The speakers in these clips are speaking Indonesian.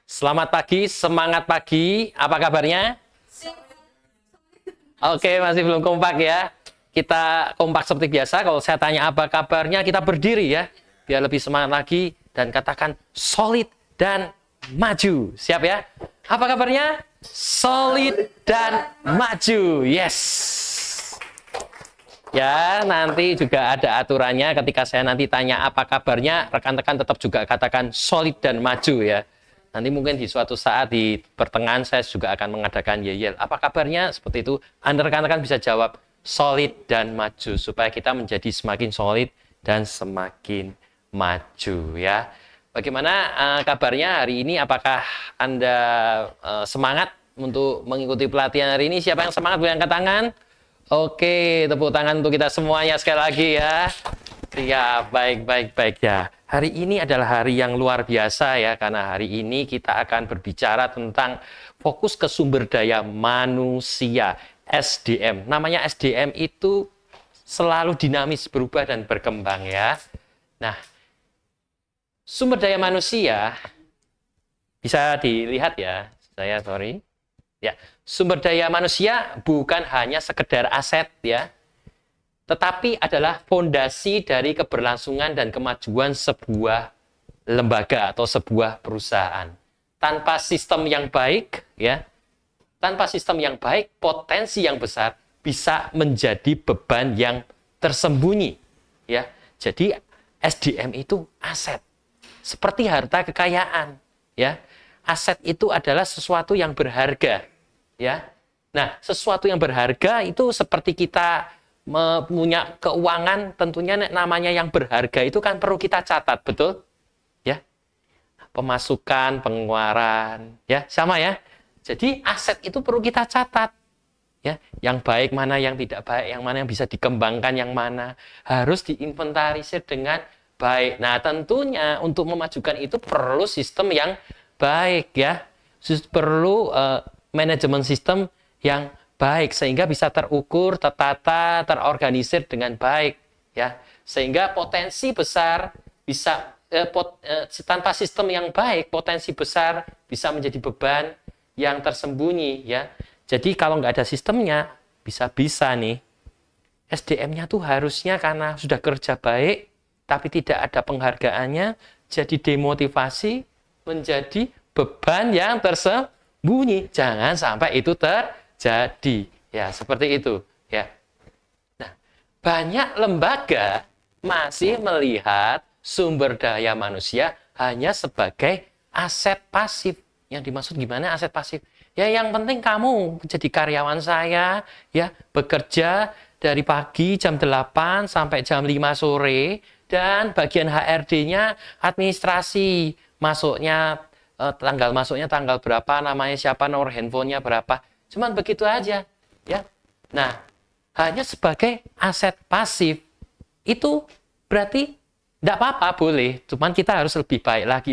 Selamat pagi, semangat pagi. Apa kabarnya? Oke, masih belum kompak ya. Kita kompak seperti biasa. Kalau saya tanya apa kabarnya, kita berdiri ya. Biar lebih semangat lagi dan katakan solid dan maju. Siap ya? Apa kabarnya? Solid dan maju. Yes. Ya, nanti juga ada aturannya ketika saya nanti tanya apa kabarnya, rekan-rekan tetap juga katakan solid dan maju ya. Nanti mungkin di suatu saat di pertengahan saya juga akan mengadakan yel-yel. Apa kabarnya? Seperti itu. Anda rekan-rekan bisa jawab solid dan maju supaya kita menjadi semakin solid dan semakin maju ya. Bagaimana kabarnya hari ini? Apakah Anda semangat untuk mengikuti pelatihan hari ini? Siapa yang semangat boleh angkat tangan? Oke, tepuk tangan untuk kita semuanya sekali lagi ya. Ya, baik ya. Hari ini adalah hari yang luar biasa ya, karena hari ini kita akan berbicara tentang fokus ke sumber daya manusia, SDM. Namanya SDM itu selalu dinamis, berubah dan berkembang ya. Nah, sumber daya manusia bisa dilihat ya, sorry. Ya, sumber daya manusia bukan hanya sekedar aset ya, tetapi adalah fondasi dari keberlangsungan dan kemajuan sebuah lembaga atau sebuah perusahaan. Tanpa sistem yang baik ya, potensi yang besar bisa menjadi beban yang tersembunyi ya. Jadi SDM itu aset. Seperti harta kekayaan ya. Aset itu adalah sesuatu yang berharga ya. Nah, sesuatu yang berharga itu seperti kita punya keuangan, tentunya namanya yang berharga itu kan perlu kita catat, betul? Ya. Pemasukan, pengeluaran, ya, sama ya. Jadi aset itu perlu kita catat. Ya, yang baik mana, yang tidak baik, yang mana yang bisa dikembangkan, yang mana harus diinventarisir dengan baik. Nah, tentunya untuk memajukan itu perlu sistem yang baik ya. Perlu manajemen sistem yang baik sehingga bisa terukur, tertata, terorganisir dengan baik ya. Sehingga potensi besar bisa tanpa sistem yang baik, potensi besar bisa menjadi beban yang tersembunyi ya. Jadi kalau nggak ada sistemnya, bisa-bisa nih SDM-nya tuh harusnya karena sudah kerja baik tapi tidak ada penghargaannya, jadi demotivasi, menjadi beban yang tersembunyi. Jangan sampai itu terjadi. Ya, seperti itu. Ya. Nah, banyak lembaga masih melihat sumber daya manusia hanya sebagai aset pasif. Yang dimaksud gimana aset pasif? Ya, yang penting kamu jadi karyawan saya, ya, bekerja dari pagi jam 8 sampai jam 5 sore, dan bagian HRD-nya administrasi, tanggal masuknya tanggal berapa, namanya siapa, nomor handphonenya berapa. Cuman begitu aja, ya. Nah, hanya sebagai aset pasif itu berarti tidak apa-apa, boleh. Cuman kita harus lebih baik lagi,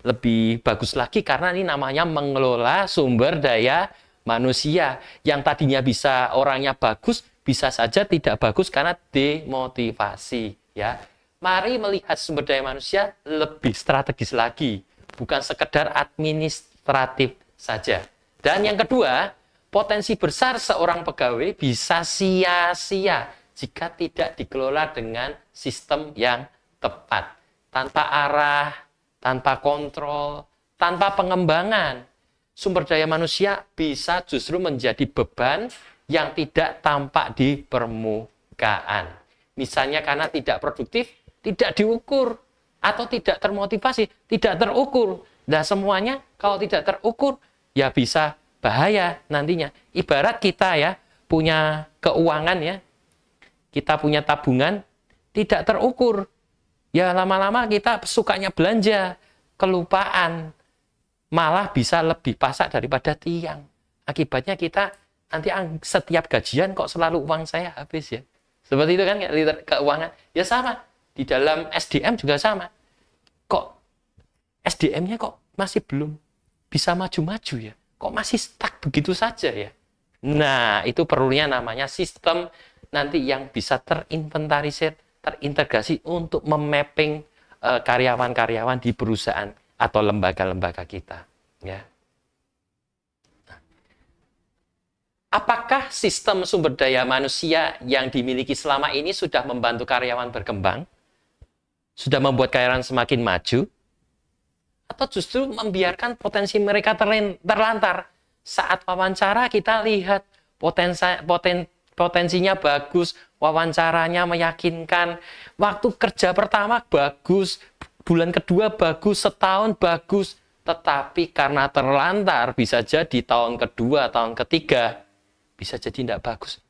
lebih bagus lagi karena ini namanya mengelola sumber daya manusia. Yang tadinya bisa orangnya bagus, bisa saja tidak bagus karena demotivasi, ya. Mari melihat sumber daya manusia lebih strategis lagi. Bukan sekedar administratif saja. Dan yang kedua, potensi besar seorang pegawai bisa sia-sia jika tidak dikelola dengan sistem yang tepat. Tanpa arah, tanpa kontrol, tanpa pengembangan. Sumber daya manusia bisa justru menjadi beban yang tidak tampak di permukaan. Misalnya karena tidak produktif, tidak diukur, atau tidak termotivasi, tidak terukur. Nah, semuanya kalau tidak terukur, ya bisa bahaya nantinya. Ibarat kita ya, punya keuangan ya, kita punya tabungan, tidak terukur. Ya lama-lama kita sukanya belanja, kelupaan, malah bisa lebih pasak daripada tiang. Akibatnya kita nanti setiap gajian kok selalu uang saya habis ya. Seperti itu kan keuangan. Ya sama. Di dalam SDM juga sama. Kok SDM-nya kok masih belum bisa maju-maju ya? Kok masih stuck begitu saja ya? Nah, itu perlunya namanya sistem nanti yang bisa terinventarisir, terintegrasi untuk memapping karyawan-karyawan di perusahaan atau lembaga-lembaga kita. Ya. Apakah sistem sumber daya manusia yang dimiliki selama ini sudah membantu karyawan berkembang? Sudah membuat karyawan semakin maju? Atau justru membiarkan potensi mereka terlantar? Saat wawancara kita lihat potensinya bagus, wawancaranya meyakinkan, waktu kerja pertama bagus, bulan kedua bagus, setahun bagus, tetapi karena terlantar bisa jadi tahun kedua, tahun ketiga, bisa jadi tidak bagus.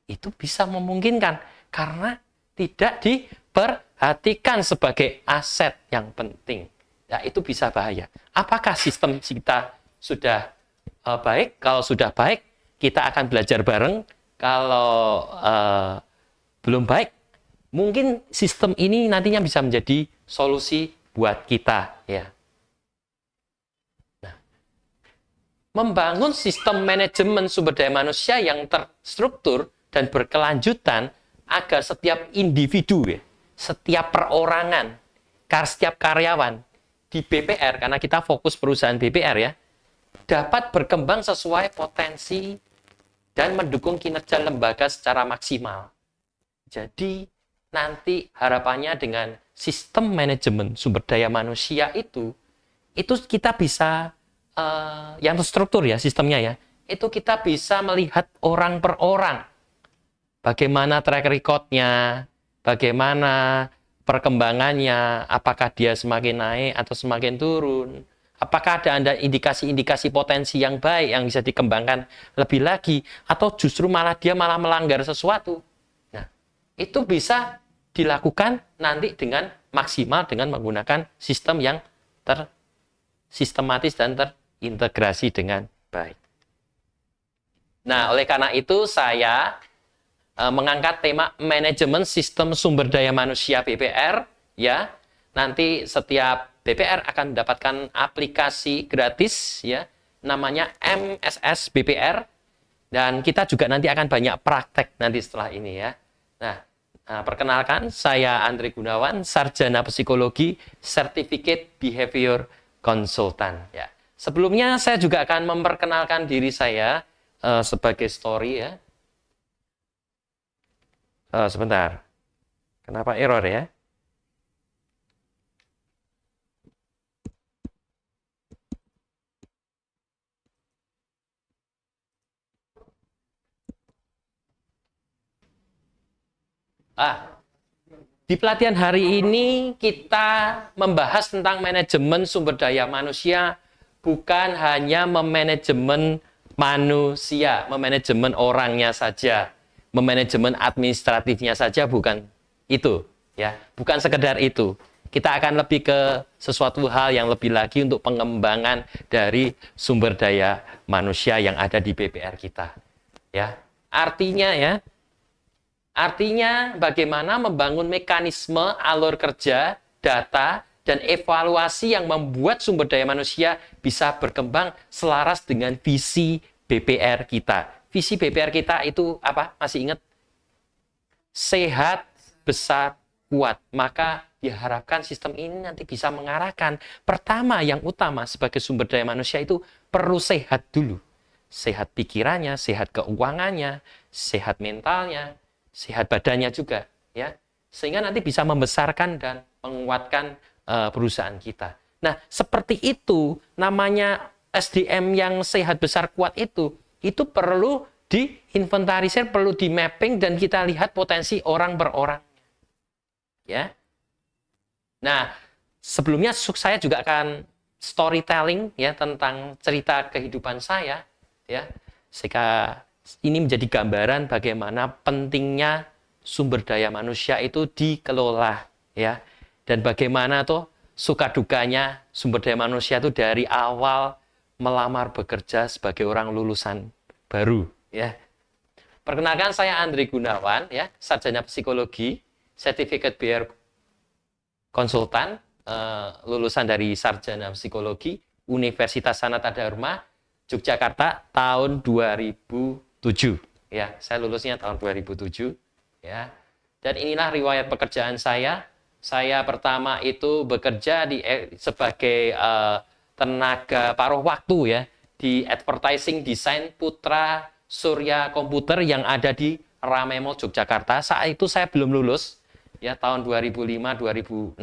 Itu bisa memungkinkan karena tidak diperhatikan sebagai aset yang penting. Ya, itu bisa bahaya. Apakah sistem kita sudah baik? Kalau sudah baik, kita akan belajar bareng. Kalau belum baik, mungkin sistem ini nantinya bisa menjadi solusi buat kita. Ya. Membangun sistem manajemen sumber daya manusia yang terstruktur dan berkelanjutan agar setiap individu, setiap perorangan, setiap karyawan di BPR, karena kita fokus perusahaan BPR ya, dapat berkembang sesuai potensi dan mendukung kinerja lembaga secara maksimal. Jadi nanti harapannya dengan sistem manajemen sumber daya manusia itu kita bisa yang terstruktur ya sistemnya ya, itu kita bisa melihat orang per orang, bagaimana track record-nya, bagaimana perkembangannya, apakah dia semakin naik atau semakin turun, apakah ada indikasi-indikasi potensi yang baik yang bisa dikembangkan lebih lagi, atau justru dia malah melanggar sesuatu. Nah, itu bisa dilakukan nanti dengan maksimal dengan menggunakan sistem yang tersistematis dan terintegrasi dengan baik. Nah, oleh karena itu saya mengangkat tema manajemen sistem sumber daya manusia BPR ya. Nanti setiap BPR akan mendapatkan aplikasi gratis ya, namanya MSS BPR, dan kita juga nanti akan banyak praktek nanti setelah ini ya. Nah, perkenalkan saya Andre Gunawan, sarjana psikologi, certificate behavior consultant ya. Sebelumnya saya juga akan memperkenalkan diri saya sebagai story ya. Sebentar, kenapa error ya? Di pelatihan hari ini kita membahas tentang manajemen sumber daya manusia, bukan hanya memanajemen manusia, memanajemen orangnya saja, memanajemen administratifnya saja, bukan itu ya, bukan sekedar itu. Kita akan lebih ke sesuatu hal yang lebih lagi untuk pengembangan dari sumber daya manusia yang ada di BPR kita. Ya, artinya bagaimana membangun mekanisme alur kerja, data, dan evaluasi yang membuat sumber daya manusia bisa berkembang selaras dengan visi BPR kita. Visi BPR kita itu apa? Masih ingat? Sehat, besar, kuat. Maka diharapkan sistem ini nanti bisa mengarahkan. Pertama, yang utama sebagai sumber daya manusia itu perlu sehat dulu. Sehat pikirannya, sehat keuangannya, sehat mentalnya, sehat badannya juga. Ya, sehingga nanti bisa membesarkan dan menguatkan perusahaan kita. Nah, seperti itu namanya SDM yang sehat, besar, kuat itu perlu diinventarisir, perlu di mapping, dan kita lihat potensi orang per orang. Ya. Nah, sebelumnya saya juga akan storytelling ya tentang cerita kehidupan saya ya. Sehingga ini menjadi gambaran bagaimana pentingnya sumber daya manusia itu dikelola ya. Dan bagaimana tuh suka dukanya sumber daya manusia itu dari awal melamar bekerja sebagai orang lulusan baru ya. Perkenalkan, saya Andre Gunawan ya, sarjana psikologi, certificate behavior konsultan, lulusan dari sarjana psikologi Universitas Sanata Dharma Yogyakarta tahun 2007 ya. Saya lulusnya tahun 2007 ya. Dan inilah riwayat pekerjaan saya. Saya pertama itu bekerja sebagai tenaga paruh waktu ya di advertising design Putra Surya Komputer yang ada di Ramemo, Yogyakarta. Saat itu saya belum lulus ya, tahun 2005-2006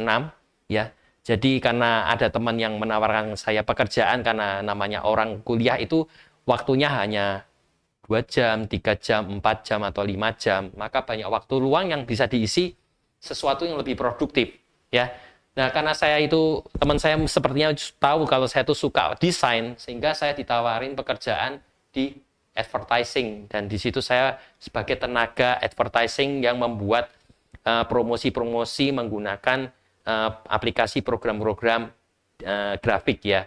ya. Jadi karena ada teman yang menawarkan saya pekerjaan, karena namanya orang kuliah itu waktunya hanya 2 jam, 3 jam, 4 jam, atau 5 jam. Maka banyak waktu luang yang bisa diisi sesuatu yang lebih produktif. Ya. Nah, karena saya itu, teman saya sepertinya tahu kalau saya itu suka desain, sehingga saya ditawarin pekerjaan di advertising. Dan di situ saya sebagai tenaga advertising yang membuat promosi-promosi menggunakan aplikasi program-program grafik ya,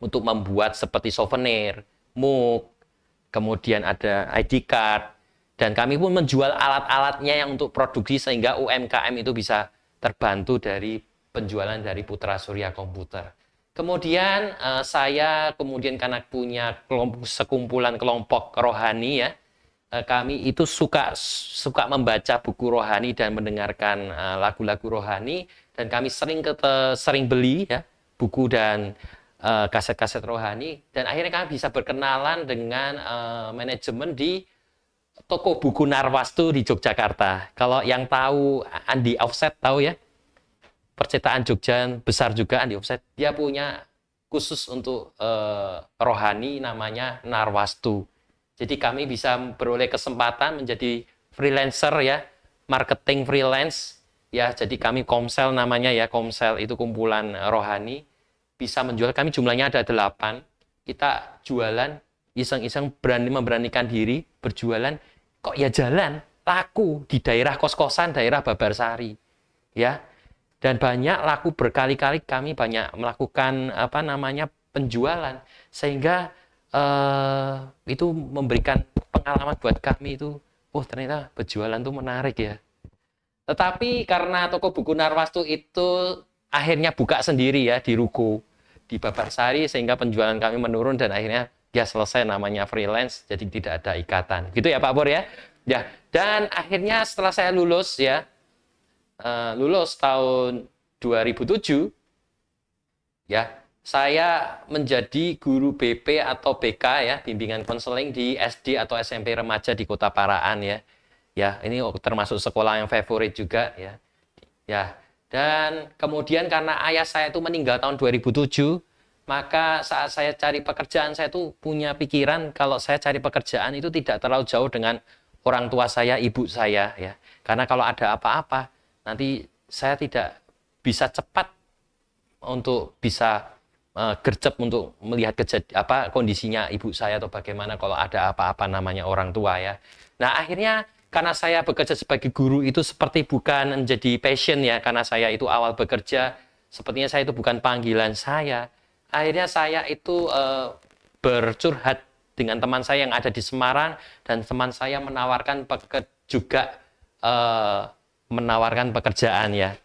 untuk membuat seperti souvenir, mug, kemudian ada ID card, dan kami pun menjual alat-alatnya yang untuk produksi sehingga UMKM itu bisa terbantu dari penjualan dari Putra Surya Komputer. Kemudian saya karena punya sekumpulan kelompok rohani ya, kami itu suka membaca buku rohani dan mendengarkan lagu-lagu rohani, dan kami sering beli ya buku dan kaset-kaset rohani, dan akhirnya kami bisa berkenalan dengan manajemen di toko buku Narwastu di Yogyakarta. Kalau yang tahu Andi Offset tahu ya, percetakan Jogja besar juga Andi Offset, dia punya khusus untuk rohani namanya Narwastu. Jadi kami bisa beroleh kesempatan menjadi freelancer ya, marketing freelance ya. Jadi kami Komsel namanya ya, Komsel itu kumpulan rohani, bisa menjual, kami jumlahnya ada 8. Kita jualan iseng-iseng, memberanikan diri berjualan, kok ya jalan, laku di daerah kos-kosan, daerah Babarsari ya. Dan banyak laku, berkali-kali kami banyak melakukan penjualan, sehingga itu memberikan pengalaman buat kami itu, ternyata berjualan itu menarik ya. Tetapi karena toko buku Narwastu itu akhirnya buka sendiri ya di Ruko di Babarsari, sehingga penjualan kami menurun dan akhirnya ya selesai, namanya freelance, jadi tidak ada ikatan. Gitu ya Pak Pur ya. Ya, dan akhirnya setelah saya lulus ya, lulus tahun 2007 ya, saya menjadi guru BP atau BK ya, bimbingan konseling di SD atau SMP remaja di Kota Paraan ya. Ya, ini termasuk sekolah yang favorit juga ya. Ya. Dan kemudian karena ayah saya itu meninggal tahun 2007, maka saat saya cari pekerjaan, saya itu punya pikiran kalau saya cari pekerjaan itu tidak terlalu jauh dengan orang tua saya, ibu saya ya. Karena kalau ada apa-apa, nanti saya tidak bisa cepat untuk bisa gercep untuk melihat kondisinya ibu saya atau bagaimana kalau ada apa-apa namanya orang tua ya. Nah, akhirnya karena saya bekerja sebagai guru itu seperti bukan menjadi passion ya, karena saya itu awal bekerja sepertinya saya itu bukan panggilan saya. Akhirnya saya itu bercurhat dengan teman saya yang ada di Semarang, dan teman saya menawarkan menawarkan pekerjaan ya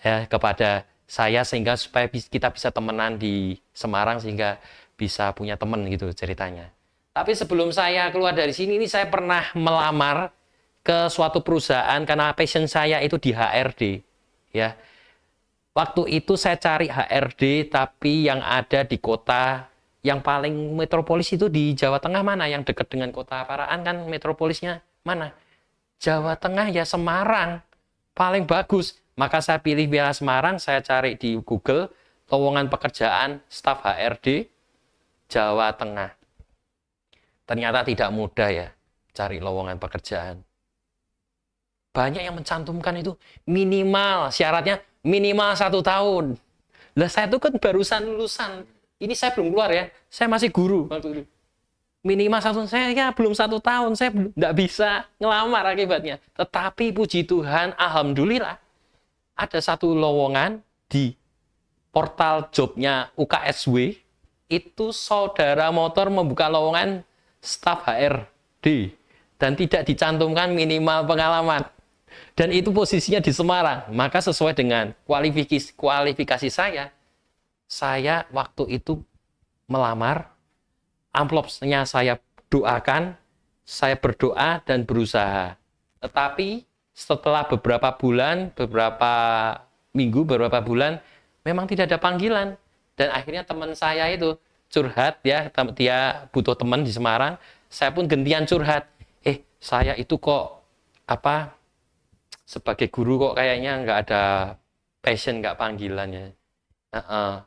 kepada saya, sehingga supaya kita bisa temenan di Semarang, sehingga bisa punya teman gitu ceritanya. Tapi sebelum saya keluar dari sini, ini saya pernah melamar ke suatu perusahaan karena passion saya itu di HRD ya. Waktu itu saya cari HRD tapi yang ada di kota yang paling metropolis itu di Jawa Tengah mana, yang dekat dengan Kota Paraan kan metropolisnya mana? Jawa Tengah ya, Semarang paling bagus. Maka saya pilih wilayah Semarang, saya cari di Google lowongan pekerjaan staf HRD Jawa Tengah. Ternyata tidak mudah ya cari lowongan pekerjaan. Banyak yang mencantumkan itu minimal, syaratnya minimal 1 tahun. Lah saya itu kan barusan lulusan, ini saya belum keluar ya, saya masih guru. Minimal 1 tahun, saya ya belum 1 tahun, saya tidak bisa ngelamar akibatnya. Tetapi puji Tuhan, alhamdulillah, ada satu lowongan di portal jobnya UKSW, itu saudara motor membuka lowongan staf HRD dan tidak dicantumkan minimal pengalaman. Dan itu posisinya di Semarang. Maka sesuai dengan kualifikasi saya waktu itu melamar, amplopnya saya doakan, saya berdoa dan berusaha. Tetapi setelah beberapa bulan, beberapa minggu, beberapa bulan, memang tidak ada panggilan. Dan akhirnya teman saya itu curhat ya, dia butuh teman di Semarang, saya pun gantian curhat. Saya itu kok sebagai guru kok kayaknya nggak ada passion, nggak panggilannya.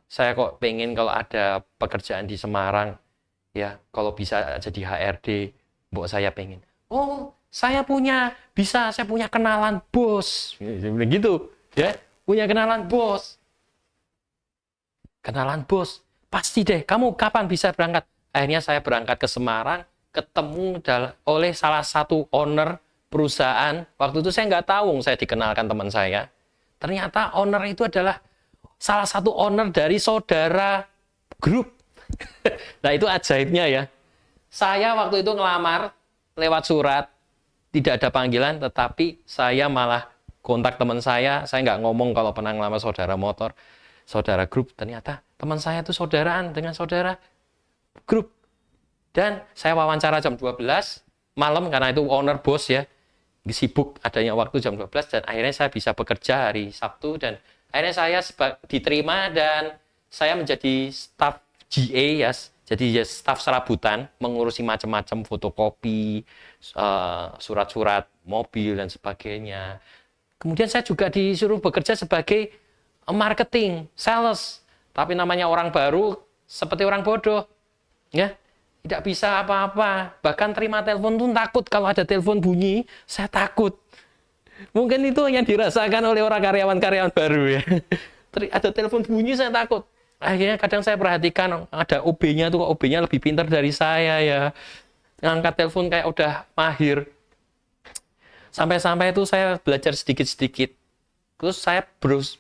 Saya kok pengen kalau ada pekerjaan di Semarang, ya kalau bisa jadi HRD, mbok saya pengen. Oh, saya punya kenalan bos. Gitu, ya. Punya kenalan bos. Kenalan bos. Pasti deh, kamu kapan bisa berangkat? Akhirnya saya berangkat ke Semarang, ketemu oleh salah satu owner perusahaan. Waktu itu saya nggak tahu, saya dikenalkan teman saya. Ternyata owner itu adalah salah satu owner dari saudara grup. Nah itu ajaibnya ya. Saya waktu itu ngelamar lewat surat, tidak ada panggilan, tetapi saya malah kontak teman saya nggak ngomong kalau pernah ngelamar saudara motor, saudara grup. Ternyata teman saya itu saudaraan dengan saudara grup. Dan saya wawancara jam 12 malam, karena itu owner bos ya, sibuk adanya waktu jam 12, dan akhirnya saya bisa bekerja hari Sabtu, dan akhirnya saya diterima dan saya menjadi staf GA ya, jadi ya staf serabutan, mengurusi macam-macam fotokopi, surat-surat mobil dan sebagainya. Kemudian saya juga disuruh bekerja sebagai marketing, sales. Tapi namanya orang baru seperti orang bodoh, ya. Tidak bisa apa-apa. Bahkan terima telepon tuh takut. Kalau ada telepon bunyi, saya takut. Mungkin itu yang dirasakan oleh orang karyawan-karyawan baru ya. Ada telepon bunyi, saya takut. Akhirnya kadang saya perhatikan ada OB-nya tuh, OB-nya lebih pintar dari saya ya. Ngangkat telepon kayak udah mahir. Sampai-sampai itu saya belajar sedikit-sedikit. Terus saya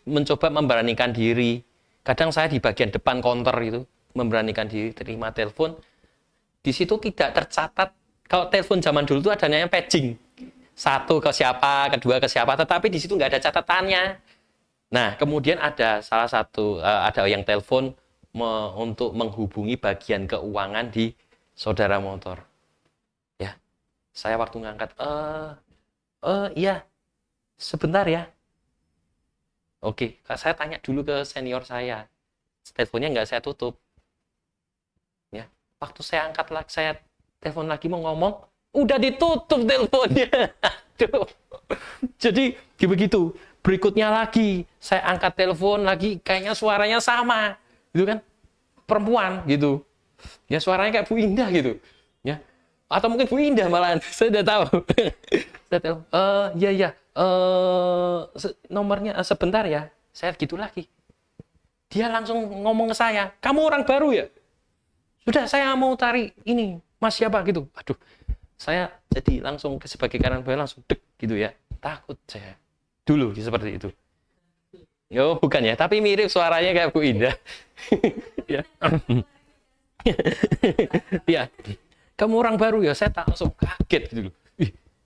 mencoba memberanikan diri. Kadang saya di bagian depan counter itu, memberanikan diri terima telepon. Di situ tidak tercatat, kalau telepon zaman dulu itu ada namanya paging. Satu ke siapa, kedua ke siapa, tetapi di situ nggak ada catatannya. Nah, kemudian ada salah satu, ada yang telepon untuk menghubungi bagian keuangan di saudara motor. Ya, saya waktu ngangkat, iya, sebentar ya. Oke, saya tanya dulu ke senior saya. Teleponnya nggak saya tutup. Ya, waktu saya angkat lagi, saya telepon lagi mau ngomong, udah ditutup teleponnya. Aduh. Jadi begitu. Berikutnya lagi, saya angkat telepon lagi, kayaknya suaranya sama, gitu kan? Perempuan gitu. Ya suaranya kayak Bu Indah gitu. Ya. Atau mungkin Bu Indah malahan, saya udah tahu. Saya telepon, iya, nomornya sebentar ya. Saya gitu lagi. Dia langsung ngomong ke saya, kamu orang baru ya? Sudah, saya mau cari ini, Mas siapa gitu. Aduh, saya jadi langsung sebagai karyawan langsung dek gitu ya. Takut saya. Dulu seperti itu. Oh, bukan ya, tapi mirip suaranya kayak Bu Indah. Ya. Ya. Kamu orang baru ya, saya langsung kaget gitu loh.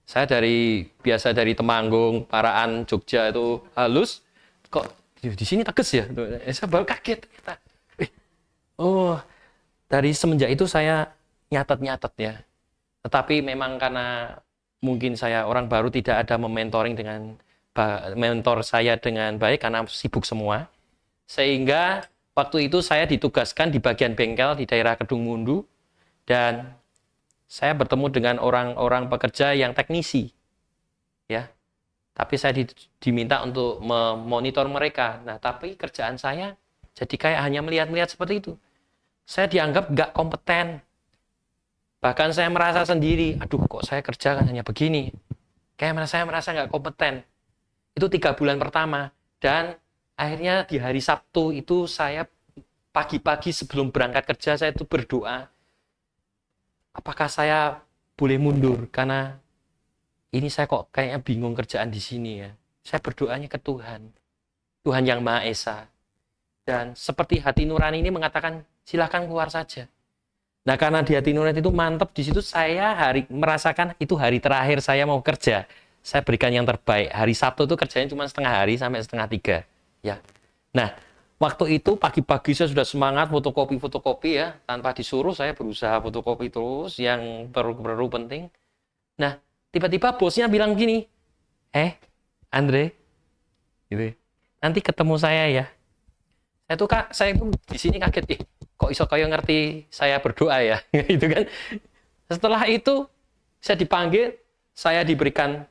Saya biasa dari Temanggung, Paraan, Jogja itu halus, kok di sini tegas ya? Saya baru kaget ternyata. Oh, dari semenjak itu saya nyatet ya. Tetapi memang karena mungkin saya orang baru, tidak ada mentoring dengan mentor saya dengan baik karena sibuk semua. Sehingga waktu itu saya ditugaskan di bagian bengkel di daerah Kedung Mundu, dan saya bertemu dengan orang-orang pekerja yang teknisi. Ya. Tapi saya diminta untuk memonitor mereka. Nah, tapi kerjaan saya jadi kayak hanya melihat-melihat seperti itu. Saya dianggap nggak kompeten. Bahkan saya merasa sendiri, aduh kok saya kerja kan hanya begini. Kayak saya merasa nggak kompeten. Itu 3 bulan pertama. Dan akhirnya di hari Sabtu itu saya pagi-pagi sebelum berangkat kerja, saya itu berdoa. Apakah saya boleh mundur? Karena ini saya kok kayaknya bingung kerjaan di sini ya. Saya berdoanya ke Tuhan. Tuhan yang Maha Esa. Dan seperti hati nurani ini mengatakan, silakan keluar saja. Nah, karena di hati nurani itu mantap, di situ saya merasakan itu hari terakhir saya mau kerja. Saya berikan yang terbaik. Hari Sabtu itu kerjanya cuma setengah hari sampai setengah 3. Ya. Nah, waktu itu pagi-pagi saya sudah semangat fotokopi ya. Tanpa disuruh saya berusaha fotokopi terus yang perlu penting. Nah, tiba-tiba bosnya bilang gini, Andre, gitu, nanti ketemu saya ya. Itu Kak, saya pun di sini kaget, kok iso kaya ngerti saya berdoa ya, itu kan. Setelah itu saya dipanggil, saya diberikan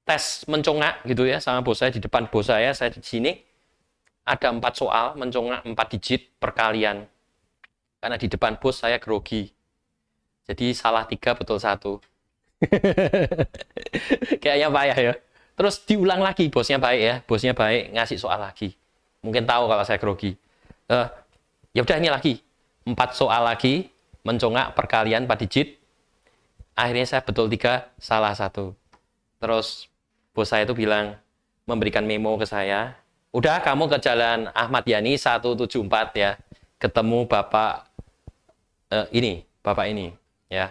tes mencongak gitu ya sama bos saya di depan bos saya di sini ada 4 soal mencongak 4 digit perkalian. Karena di depan bos saya grogi. Jadi salah 3 betul 1. Kayaknya payah ya. Terus diulang lagi, bosnya baik ya, bosnya baik ngasih soal lagi. Mungkin tahu kalau saya grogi. Ya udah ini lagi, 4 soal lagi, mencongak perkalian 4 digit. Akhirnya saya betul 3, salah 1. Terus bos saya itu bilang, memberikan memo ke saya, udah kamu ke jalan Ahmad Yani 174 ya, ketemu bapak bapak ini ya.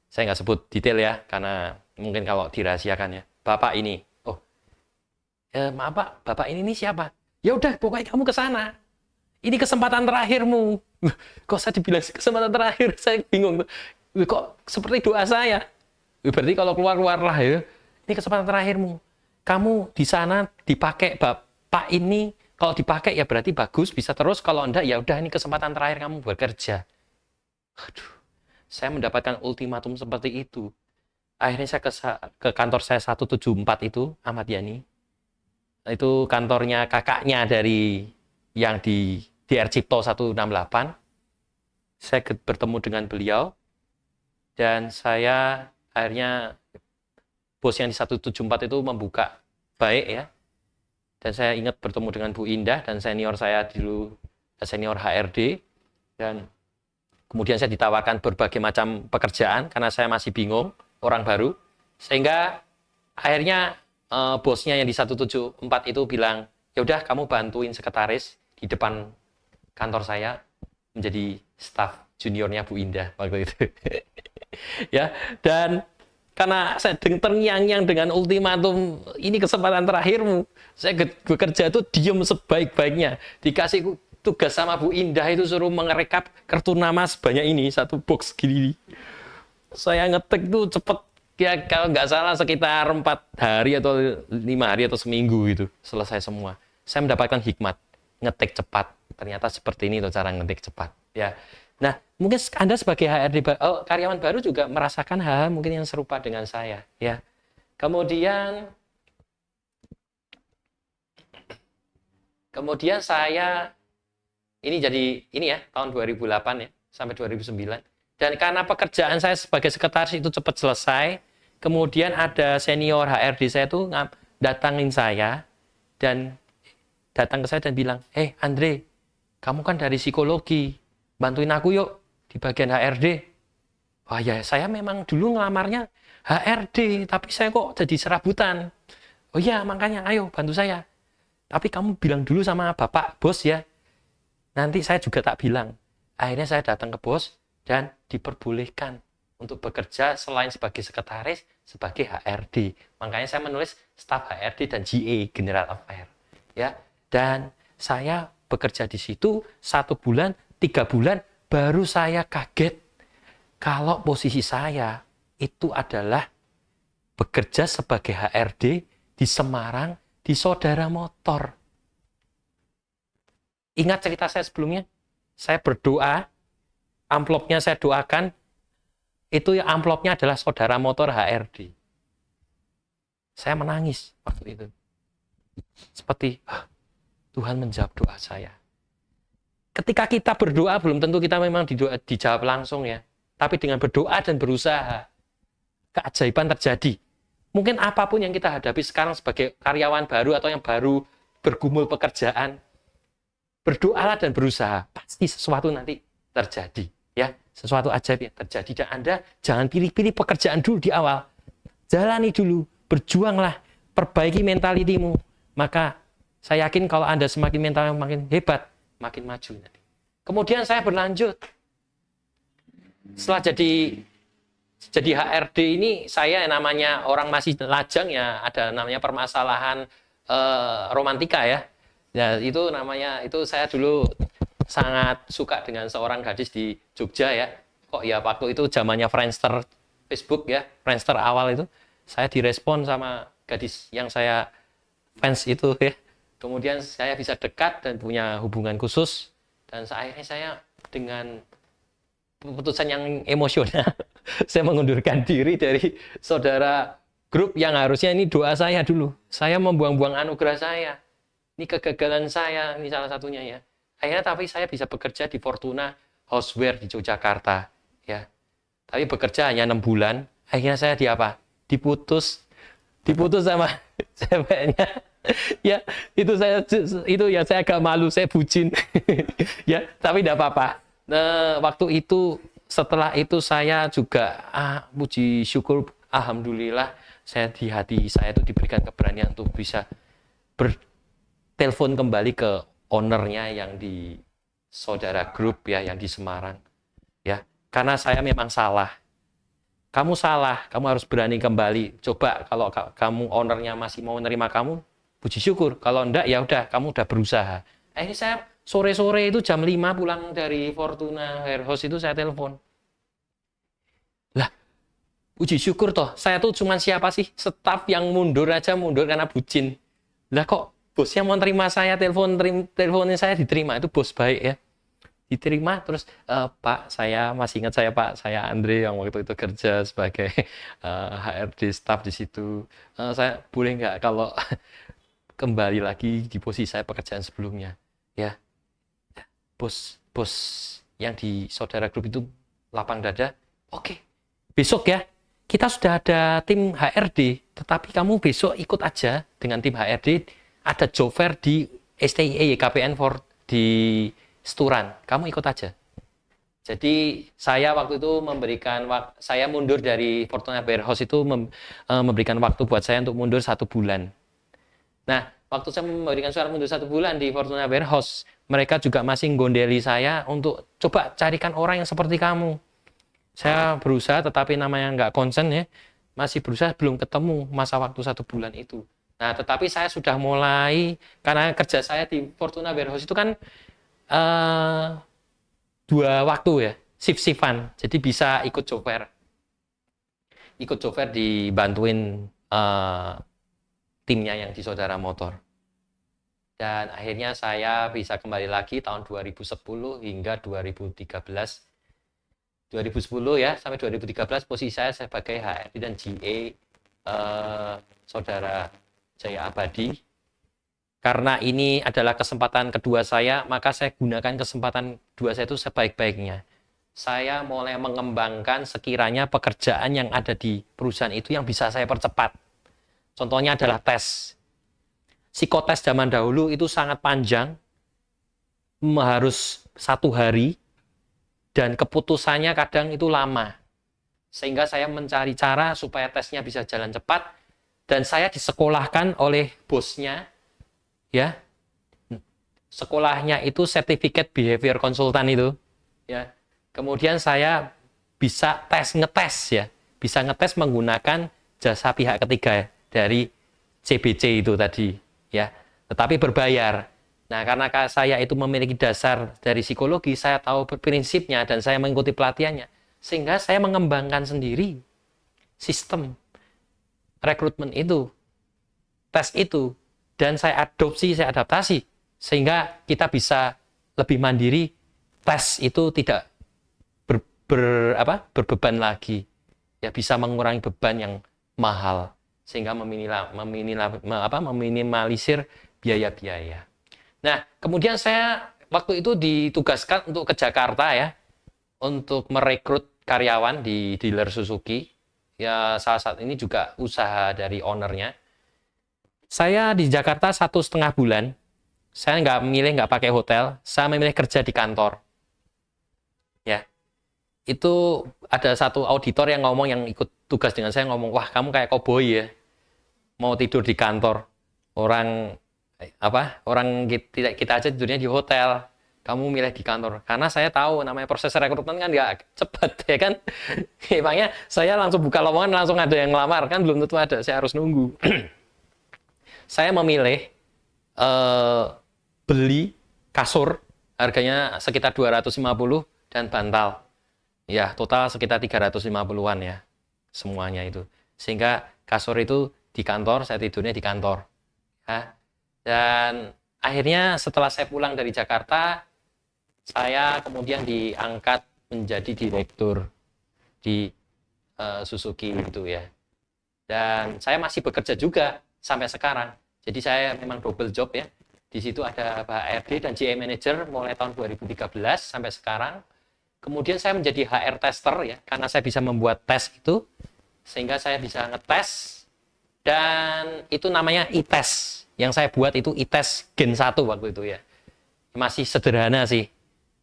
Saya nggak sebut detail ya, karena mungkin kalau dirahasiakan ya. Bapak ini, maaf Pak, bapak ini siapa? Ya udah, pokoknya kamu ke sana. Ini kesempatan terakhirmu. Kok saya dibilang kesempatan terakhir? Saya bingung. Kok seperti doa saya? Berarti kalau keluar-keluarlah ya. Ini kesempatan terakhirmu. Kamu di sana dipakai bapak ini. Kalau dipakai ya berarti bagus, bisa terus. Kalau enggak ya udah, ini kesempatan terakhir kamu bekerja. Aduh, saya mendapatkan ultimatum seperti itu. Akhirnya saya ke kantor saya 174 itu, Ahmad Yani. Itu kantornya kakaknya dari yang di DR Cipto 168. Saya bertemu dengan beliau dan saya akhirnya bos yang di 174 itu membuka baik ya. Dan saya ingat bertemu dengan Bu Indah dan senior saya dulu, senior HRD, dan kemudian saya ditawarkan berbagai macam pekerjaan karena saya masih bingung, orang baru. Sehingga akhirnya bosnya yang di 174 itu bilang, ya udah kamu bantuin sekretaris di depan kantor saya menjadi staf juniornya Bu Indah waktu itu. Ya, dan karena saya terngiang-ngiang dengan ultimatum ini kesempatan terakhirmu, saya bekerja itu diem sebaik-baiknya. Dikasih tugas sama Bu Indah itu suruh mengerekap kartu nama sebanyak ini, 1 box gini. Saya ngetik tuh cepet, ya kalau nggak salah sekitar 4 hari atau 5 hari atau seminggu gitu, selesai semua. Saya mendapatkan hikmat, ngetik cepat. Ternyata seperti ini tuh cara ngetik cepat. Ya. Nah, mungkin Anda sebagai HRD karyawan baru juga merasakan hal mungkin yang serupa dengan saya. Ya. Kemudian saya ini ya tahun 2008 ya sampai 2009. Dan karena pekerjaan saya sebagai sekretaris itu cepat selesai, kemudian ada senior HRD saya tuh datangin saya dan datang ke saya dan bilang, Andre, kamu kan dari psikologi, bantuin aku yuk di bagian HRD. Wah ya, saya memang dulu ngelamarnya HRD, tapi saya kok jadi serabutan. Oh iya, makanya ayo bantu saya. Tapi kamu bilang dulu sama bapak bos ya. Nanti saya juga tak bilang. Akhirnya saya datang ke bos dan diperbolehkan untuk bekerja selain sebagai sekretaris, sebagai HRD. Makanya saya menulis staf HRD dan GA, General Affair. Ya, dan saya bekerja di situ 1 bulan, 3 bulan, baru saya kaget kalau posisi saya itu adalah bekerja sebagai HRD di Semarang, di Saudara Motor. Ingat cerita saya sebelumnya? Saya berdoa, amplopnya saya doakan, itu amplopnya adalah Saudara Motor HRD. Saya menangis waktu itu. Seperti, Tuhan menjawab doa saya. Ketika kita berdoa, belum tentu kita memang dijawab langsung ya. Tapi dengan berdoa dan berusaha, keajaiban terjadi. Mungkin apapun yang kita hadapi sekarang sebagai karyawan baru atau yang baru bergumul pekerjaan, berdoalah dan berusaha. Pasti sesuatu nanti terjadi. Ya, sesuatu ajaib yang terjadi. Dan Anda jangan pilih-pilih pekerjaan dulu di awal. Jalani dulu, berjuanglah, perbaiki mentalitimu. Maka saya yakin kalau Anda semakin mental makin hebat, makin maju nanti. Kemudian saya berlanjut. Setelah jadi HRD ini, saya namanya orang masih lajang ya, ada namanya permasalahan romantika ya. Ya itu namanya, itu saya dulu sangat suka dengan seorang gadis di Jogja ya. Kok ya waktu itu zamannya Friendster, Facebook ya, Friendster awal itu, saya direspon sama gadis yang saya fans itu ya. Kemudian saya bisa dekat dan punya hubungan khusus. Dan akhirnya saya dengan keputusan yang emosional, saya mengundurkan diri dari saudara grup yang harusnya ini doa saya dulu. Saya membuang-buang anugerah saya. Ini kegagalan saya, ini salah satunya ya. Akhirnya tapi saya bisa bekerja di Fortuna Houseware di Yogyakarta. Ya. Tapi bekerja hanya 6 bulan. Akhirnya saya diputus sama ceweknya. Ya, itu ya saya agak malu, saya bucin. Ya, tapi tidak apa-apa. Nah, waktu itu setelah itu saya juga puji syukur alhamdulillah saya di hati saya itu diberikan keberanian untuk bisa bertelepon kembali ke ownernya yang di saudara grup ya yang di Semarang. Ya, karena saya memang salah. Kamu salah, kamu harus berani kembali. Coba kalau kamu ownernya masih mau menerima kamu, puji syukur. Kalau enggak ya udah, kamu udah berusaha. Ini saya sore-sore itu jam 5 pulang dari Fortuna Warehouse itu saya telepon. Lah, puji syukur toh. Saya tuh cuman siapa sih? Staf yang mundur aja mundur karena bucin. Lah kok bosnya mau terima saya teleponnya saya diterima. Itu bos baik ya. Diterima terus Pak, saya masih ingat saya Andre yang waktu itu kerja sebagai HRD staff di situ. Saya boleh nggak kalau kembali lagi di posisi saya pekerjaan sebelumnya ya. Bos yang di saudara grup itu lapang dada. Oke. Besok ya kita sudah ada tim HRD, tetapi kamu besok ikut aja dengan tim HRD, ada job fair di STIE KPN di Sturan, kamu ikut aja. Jadi saya waktu itu saya mundur dari Fortuna Warehouse itu memberikan waktu buat saya untuk mundur 1 bulan. Nah, waktu saya memberikan surat mundur 1 bulan di Fortuna Warehouse, mereka juga masih gondeli saya untuk coba carikan orang yang seperti kamu. Saya berusaha, tetapi namanya nggak konsen ya, masih berusaha belum ketemu masa waktu 1 bulan itu. Nah, tetapi saya sudah mulai, karena kerja saya di Fortuna Warehouse itu kan 2 waktu ya, shift-shiftan. Jadi bisa ikut job fair. Ikut job fair dibantuin timnya yang di Saudara Motor. Dan akhirnya saya bisa kembali lagi tahun 2010 hingga 2013. 2010 ya, sampai 2013 posisi saya sebagai HRD dan GA Saudara Jaya Abadi. Karena ini adalah kesempatan kedua saya, maka saya gunakan kesempatan kedua saya itu sebaik-baiknya. Saya mulai mengembangkan sekiranya pekerjaan yang ada di perusahaan itu yang bisa saya percepat. Contohnya adalah tes. Psikotes zaman dahulu itu sangat panjang, harus 1 hari, dan keputusannya kadang itu lama. Sehingga saya mencari cara supaya tesnya bisa jalan cepat, dan saya disekolahkan oleh bosnya, ya, sekolahnya itu Certificate Behavior Consultant itu, ya. Kemudian saya bisa ngetes ya, bisa ngetes menggunakan jasa pihak ketiga dari CBC itu tadi, ya. Tetapi berbayar. Nah, karena saya itu memiliki dasar dari psikologi, saya tahu prinsipnya dan saya mengikuti pelatihannya, sehingga saya mengembangkan sendiri sistem rekrutmen itu, tes itu. Dan saya adaptasi, sehingga kita bisa lebih mandiri, tes itu tidak berbeban lagi, ya bisa mengurangi beban yang mahal, sehingga meminimalisir biaya-biaya. Nah, kemudian saya waktu itu ditugaskan untuk ke Jakarta ya, untuk merekrut karyawan di dealer Suzuki, ya salah satu ini juga usaha dari ownernya. Saya di Jakarta 1,5 bulan, saya nggak pakai hotel, saya memilih kerja di kantor. Ya, itu ada satu auditor yang ngomong, yang ikut tugas dengan saya ngomong, wah kamu kayak koboi ya, mau tidur di kantor. Orang kita aja tidurnya di hotel, kamu milih di kantor. Karena saya tahu namanya proses rekrutmen kan nggak cepat ya kan. Makanya saya langsung buka lowongan, langsung ada yang ngelamar, kan belum tentu ada, saya harus nunggu. Saya memilih beli kasur harganya sekitar 250 dan bantal. Ya, total sekitar 350-an ya semuanya itu. Sehingga kasur itu di kantor, saya tidurnya di kantor. Ya. Dan akhirnya setelah saya pulang dari Jakarta, saya kemudian diangkat menjadi direktur di Suzuki itu ya. Dan saya masih bekerja juga sampai sekarang. Jadi saya memang double job ya. Di situ ada HRD dan GA Manager mulai tahun 2013 sampai sekarang. Kemudian saya menjadi HR tester ya, karena saya bisa membuat tes itu, sehingga saya bisa ngetes, dan itu namanya e-test. Yang saya buat itu e-test Gen 1 waktu itu ya. Masih sederhana sih.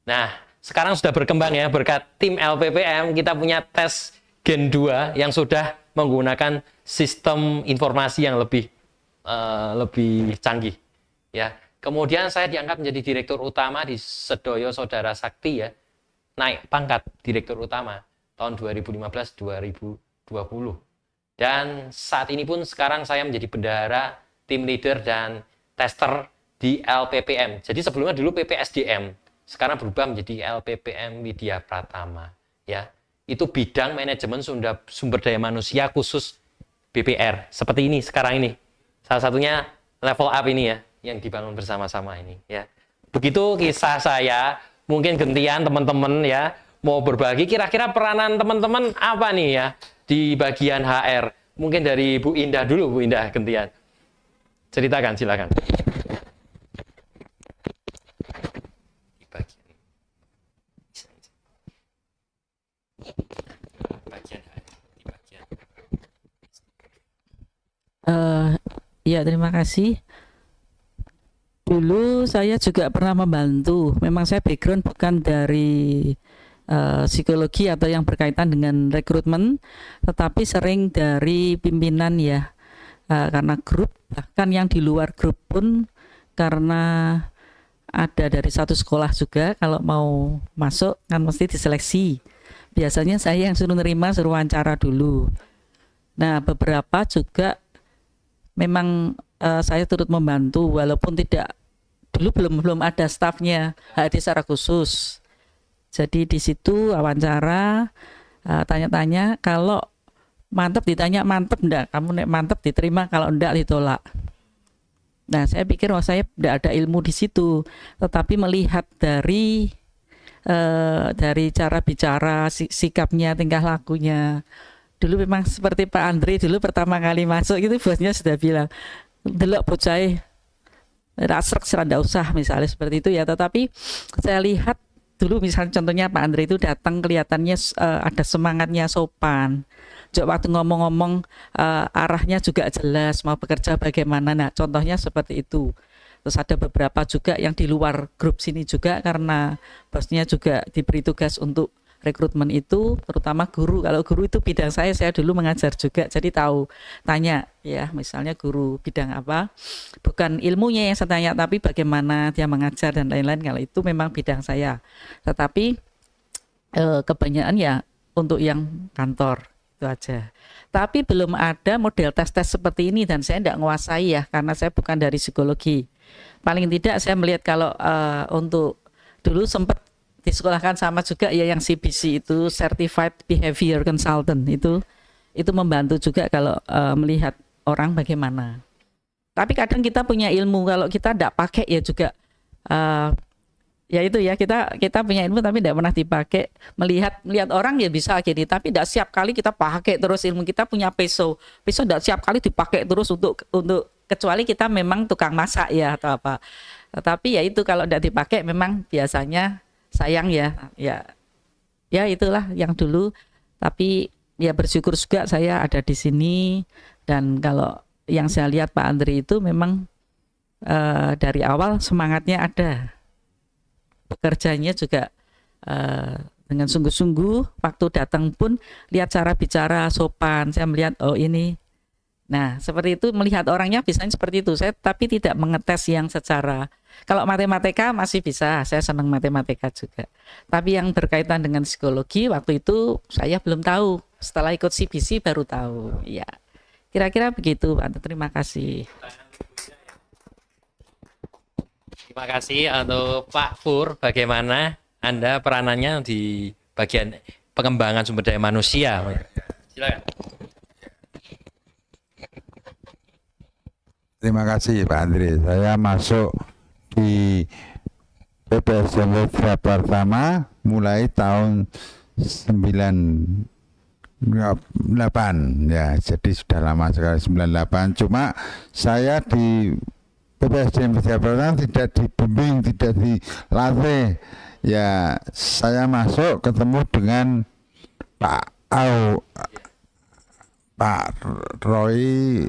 Nah, sekarang sudah berkembang ya, berkat tim LPPM, kita punya tes Gen 2 yang sudah menggunakan sistem informasi yang lebih canggih. Ya. Kemudian saya diangkat menjadi direktur utama di Sedoyo Saudara Sakti ya. Naik pangkat direktur utama tahun 2015-2020. Dan saat ini pun sekarang saya menjadi bendahara, tim leader dan tester di LPPM. Jadi sebelumnya dulu PPSDM, sekarang berubah menjadi LPPM Widya Pratama ya. Itu bidang manajemen sumber daya manusia khusus BPR. Seperti ini sekarang ini. Salah satunya level up ini ya, yang dibangun bersama-sama ini ya. Begitu kisah saya. Mungkin gantian teman-teman ya mau berbagi kira-kira peranan teman-teman apa nih ya di bagian HR. Mungkin dari Bu Indah dulu, Bu Indah gantian. Ceritakan, silakan. Di bagian HR, di bagian. Ya, terima kasih. Dulu saya juga pernah membantu. Memang saya background bukan dari psikologi atau yang berkaitan dengan rekrutmen, tetapi sering dari pimpinan ya. Karena grup, bahkan yang di luar grup pun, karena ada dari satu sekolah juga, kalau mau masuk kan mesti diseleksi. Biasanya saya yang suruh nerima, suruh wawancara dulu. Nah, beberapa juga memang saya turut membantu, walaupun tidak dulu belum ada stafnya HRD secara khusus. Jadi di situ wawancara, tanya-tanya, kalau mantep ditanya mantep enggak, kamu nek mantep diterima, kalau enggak ditolak. Nah, saya pikir saya tidak ada ilmu di situ, tetapi melihat dari cara bicara, sikapnya, tingkah lakunya. Dulu memang seperti Pak Andre dulu pertama kali masuk itu bosnya sudah bilang, delok bocah rasrek seranda usah misalnya seperti itu ya. Tetapi saya lihat dulu misalnya contohnya Pak Andre itu datang kelihatannya ada semangatnya, sopan. Waktu ngomong-ngomong arahnya juga jelas, mau bekerja bagaimana. Nah, contohnya seperti itu. Terus ada beberapa juga yang di luar grup sini juga, karena bosnya juga diberi tugas untuk rekrutmen itu, terutama guru. Kalau guru itu bidang saya dulu mengajar juga, jadi tahu. Tanya ya, misalnya guru bidang apa, bukan ilmunya yang saya tanya, tapi bagaimana dia mengajar dan lain-lain. Kalau itu memang bidang saya, tetapi kebanyakan ya untuk yang kantor itu aja. Tapi belum ada model tes-tes seperti ini, dan saya tidak menguasai ya, karena saya bukan dari psikologi. Paling tidak saya melihat kalau untuk dulu sempat disekolahkan sama juga ya yang CBC itu, Certified Behavior Consultant, itu membantu juga kalau melihat orang bagaimana. Tapi kadang kita punya ilmu, kalau kita tidak pakai ya juga ya itu ya, kita punya ilmu tapi tidak pernah dipakai. Melihat orang ya bisa gini, tapi tidak siap kali kita pakai terus ilmu. Kita punya peso tidak siap kali dipakai terus untuk kecuali kita memang tukang masak ya atau apa. Tetapi ya itu kalau tidak dipakai memang biasanya sayang ya itulah yang dulu. Tapi ya bersyukur juga saya ada di sini, dan kalau yang saya lihat Pak Andri itu memang dari awal semangatnya ada, bekerjanya juga dengan sungguh-sungguh. Waktu datang pun lihat cara bicara sopan, saya melihat oh ini. Nah seperti itu, melihat orangnya biasanya seperti itu. Saya tapi tidak mengetes yang secara, kalau matematika masih bisa, saya senang matematika juga. Tapi yang berkaitan dengan psikologi waktu itu saya belum tahu. Setelah ikut CBC baru tahu. Ya, kira-kira begitu, Pak. Terima kasih. Terima kasih untuk Pak Pur. Bagaimana Anda peranannya di bagian pengembangan sumber daya manusia? Silakan. Terima kasih Pak Andri. Saya masuk di PPSDM Widya Pratama mulai tahun 98 ya, jadi sudah lama sekali 98. Cuma saya di PPSDM Widya Pratama tidak dibimbing, tidak dilatih. Ya, saya masuk ketemu dengan Pak Roy,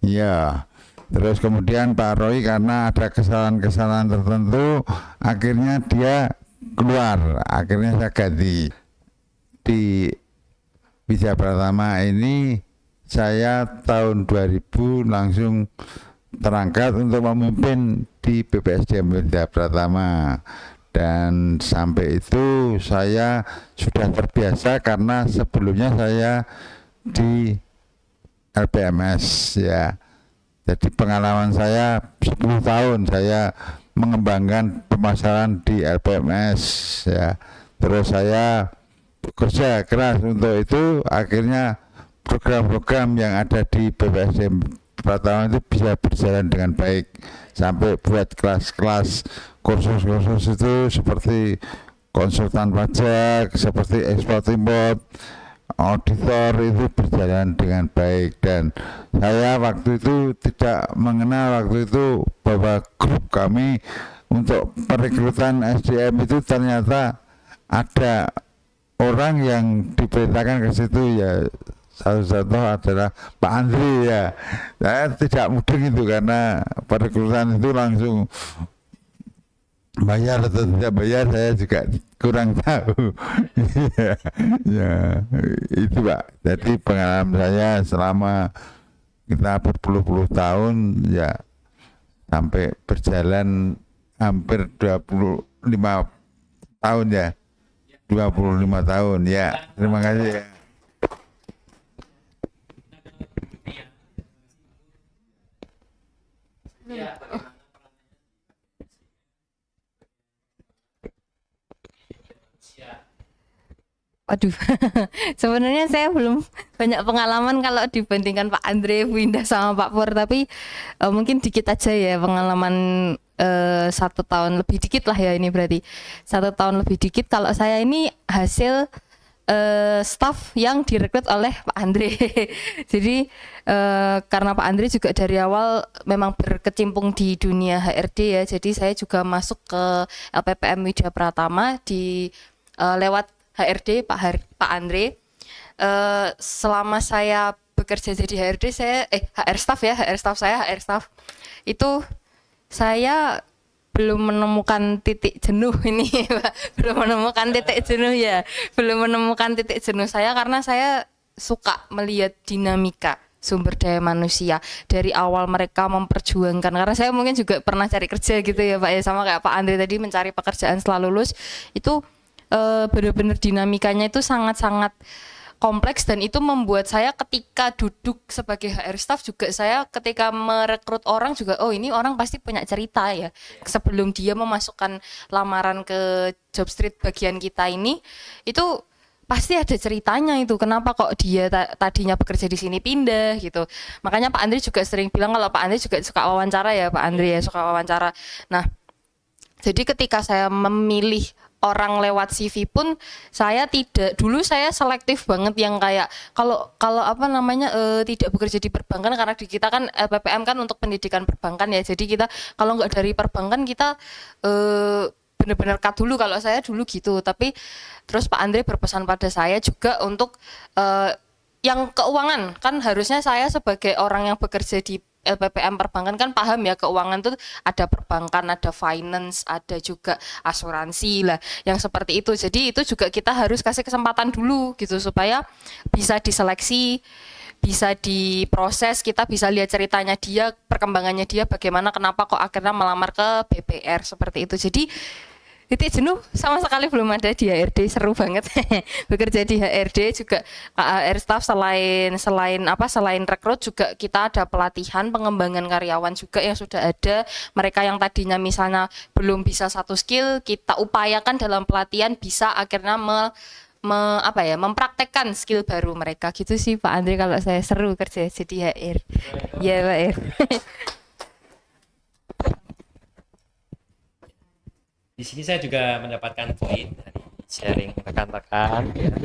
ya. Terus kemudian Pak Roy karena ada kesalahan-kesalahan tertentu, akhirnya dia keluar. Akhirnya saya ganti. Di Widya Pratama ini saya tahun 2000 langsung terangkat untuk memimpin di BPSDM Widya Pratama. Dan sampai itu saya sudah terbiasa karena sebelumnya saya di LPMS ya. Jadi pengalaman saya 10 tahun saya mengembangkan pemasaran di LPMS ya. Terus saya bekerja keras untuk itu, akhirnya program-program yang ada di BPSDM Pratama itu bisa berjalan dengan baik sampai buat kelas-kelas kursus-kursus itu seperti konsultan pajak, seperti ekspor import, auditor itu berjalan dengan baik. Dan saya waktu itu tidak mengenal waktu itu bahwa grup kami untuk perekrutan SDM itu ternyata ada orang yang diperintahkan ke situ, ya satu-satu adalah Pak Andri ya. Saya tidak mudah itu karena perekrutan itu langsung bayar atau tidak bayar saya juga kurang tahu. ya, itu Pak. Jadi pengalaman saya selama kita berpuluh-puluh tahun ya, sampai berjalan hampir 25 tahun ya. 25 tahun ya. Terima kasih ya. Waduh, sebenarnya saya belum banyak pengalaman kalau dibandingkan Pak Andre, Bu Indah sama Pak Pur, tapi mungkin dikit aja ya pengalaman 1 tahun lebih dikit lah ya, ini berarti 1 tahun lebih dikit. Kalau saya ini hasil staff yang direkrut oleh Pak Andre. Jadi karena Pak Andre juga dari awal memang berkecimpung di dunia HRD ya, jadi saya juga masuk ke LPPM Widya Pratama di lewat HRD Pak Andre. Selama saya bekerja jadi HRD saya HR staff itu saya belum menemukan titik jenuh ini Pak. Belum menemukan titik jenuh saya karena saya suka melihat dinamika sumber daya manusia dari awal mereka memperjuangkan, karena saya mungkin juga pernah cari kerja gitu ya Pak ya, sama kayak Pak Andre tadi mencari pekerjaan setelah lulus itu benar-benar dinamikanya itu sangat-sangat kompleks, dan itu membuat saya ketika duduk sebagai HR staff juga, saya ketika merekrut orang juga, oh ini orang pasti punya cerita ya, sebelum dia memasukkan lamaran ke job street bagian kita ini, itu pasti ada ceritanya itu, kenapa kok dia tadinya bekerja di sini pindah gitu. Makanya Pak Andri juga sering bilang kalau Pak Andri juga suka wawancara ya, Pak Andri ya suka wawancara. Nah, jadi ketika saya memilih orang lewat CV pun saya tidak, dulu saya selektif banget yang kayak kalau apa namanya tidak bekerja di perbankan, karena di kita kan PPM kan untuk pendidikan perbankan ya, jadi kita kalau nggak dari perbankan kita benar-benar cut dulu, kalau saya dulu gitu. Tapi terus Pak Andre berpesan pada saya juga untuk yang keuangan, kan harusnya saya sebagai orang yang bekerja di LPPM perbankan kan paham ya, keuangan itu ada perbankan, ada finance, ada juga asuransi lah, yang seperti itu. Jadi itu juga kita harus kasih kesempatan dulu gitu supaya bisa diseleksi, bisa diproses, kita bisa lihat ceritanya dia, perkembangannya dia bagaimana, kenapa kok akhirnya melamar ke BPR seperti itu. Jadi titik jenuh sama sekali belum ada di HRD, seru banget bekerja di HRD juga. HR staff selain rekrut juga kita ada pelatihan pengembangan karyawan juga yang sudah ada. Mereka yang tadinya misalnya belum bisa satu skill, kita upayakan dalam pelatihan bisa akhirnya mempraktekkan skill baru mereka gitu sih Pak Andre. Kalau saya seru kerja jadi HR ya Pak R. Di sini saya juga mendapatkan poin dari sharing rekan-rekan. Ya.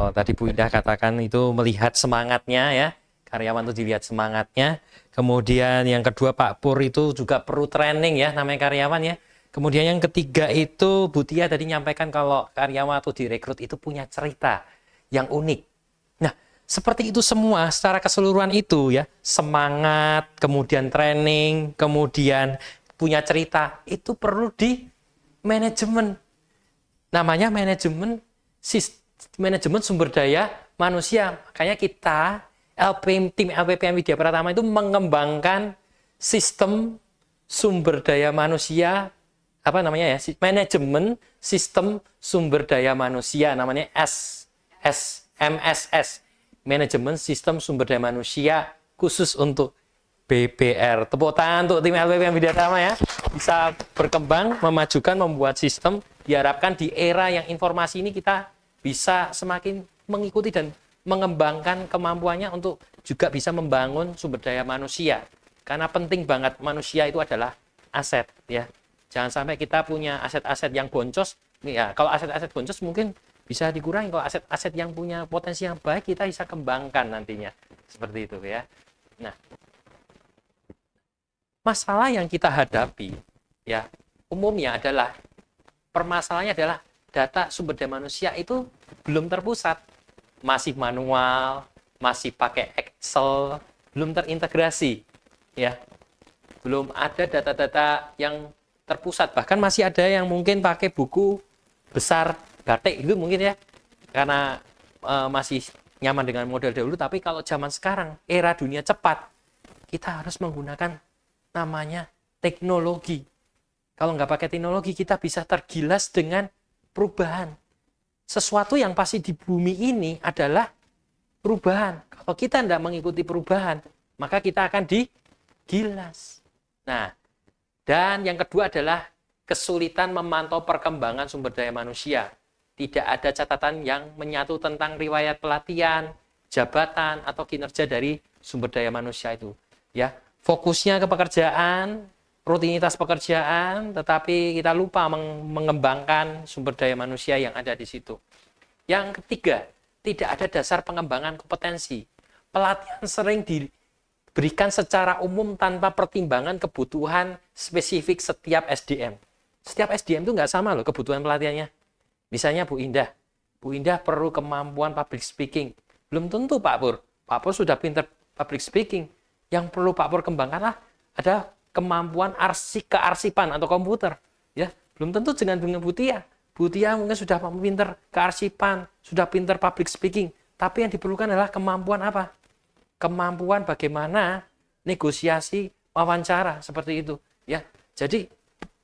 Tadi Bu Indah katakan itu melihat semangatnya ya, karyawan itu dilihat semangatnya. Kemudian yang kedua Pak Pur itu juga perlu training ya, namanya karyawan ya. Kemudian yang ketiga itu Bu Tia tadi nyampaikan kalau karyawan atau direkrut itu punya cerita yang unik. Nah, seperti itu semua secara keseluruhan itu ya, semangat, kemudian training, kemudian punya cerita, itu perlu di manajemen. Namanya manajemen sumber daya manusia. Makanya kita tim LPPM Widya Pratama itu mengembangkan sistem sumber daya manusia, apa namanya ya, manajemen sistem sumber daya manusia, namanya MSS, manajemen sistem sumber daya manusia khusus untuk BPR. Tepuk tangan untuk tim LPPM Widya Pratama ya, bisa berkembang, memajukan, membuat sistem. Diharapkan di era yang informasi ini kita bisa semakin mengikuti dan mengembangkan kemampuannya untuk juga bisa membangun sumber daya manusia. Karena penting banget, manusia itu adalah aset ya. Jangan sampai kita punya aset-aset yang boncos. Ya, kalau aset-aset boncos mungkin bisa dikurangi. Kalau aset-aset yang punya potensi yang baik kita bisa kembangkan nantinya. Seperti itu ya. Nah, masalah yang kita hadapi ya umumnya adalah permasalahannya adalah data sumber daya manusia itu belum terpusat, masih manual, masih pakai Excel, belum terintegrasi ya. Belum ada data-data yang terpusat, bahkan masih ada yang mungkin pakai buku besar batik itu mungkin ya, karena masih nyaman dengan model dahulu. Tapi kalau zaman sekarang era dunia cepat, kita harus menggunakan namanya teknologi. Kalau nggak pakai teknologi, kita bisa tergilas dengan perubahan. Sesuatu yang pasti di bumi ini adalah perubahan. Kalau kita tidak mengikuti perubahan, maka kita akan digilas. Nah, dan yang kedua adalah kesulitan memantau perkembangan sumber daya manusia. Tidak ada catatan yang menyatu tentang riwayat pelatihan, jabatan, atau kinerja dari sumber daya manusia itu. Ya, fokusnya ke pekerjaan, rutinitas pekerjaan, tetapi kita lupa mengembangkan sumber daya manusia yang ada di situ. Yang ketiga, tidak ada dasar pengembangan kompetensi. Pelatihan sering diberikan secara umum tanpa pertimbangan kebutuhan spesifik setiap SDM. Setiap SDM itu nggak sama loh kebutuhan pelatihannya. Misalnya Bu Indah perlu kemampuan public speaking. Belum tentu Pak Pur. Pak Pur sudah pintar public speaking. Yang perlu Pak Pur kembangkanlah ada kemampuan kearsipan atau komputer, ya belum tentu dengan Bu Tia. Bu Tia mungkin sudah pintar kearsipan, sudah pintar public speaking, tapi yang diperlukan adalah kemampuan apa? Kemampuan bagaimana negosiasi, wawancara seperti itu, ya. Jadi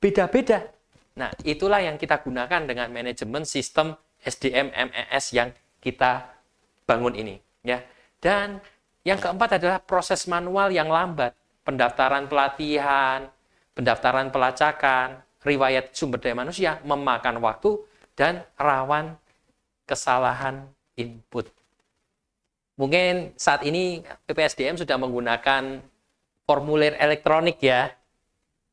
beda-beda. Nah, itulah yang kita gunakan dengan manajemen sistem SDM MES yang kita bangun ini, ya. Dan yang keempat adalah proses manual yang lambat. Pendaftaran pelatihan, pendaftaran pelacakan, riwayat sumber daya manusia memakan waktu dan rawan kesalahan input. Mungkin saat ini PPSDM sudah menggunakan formulir elektronik ya.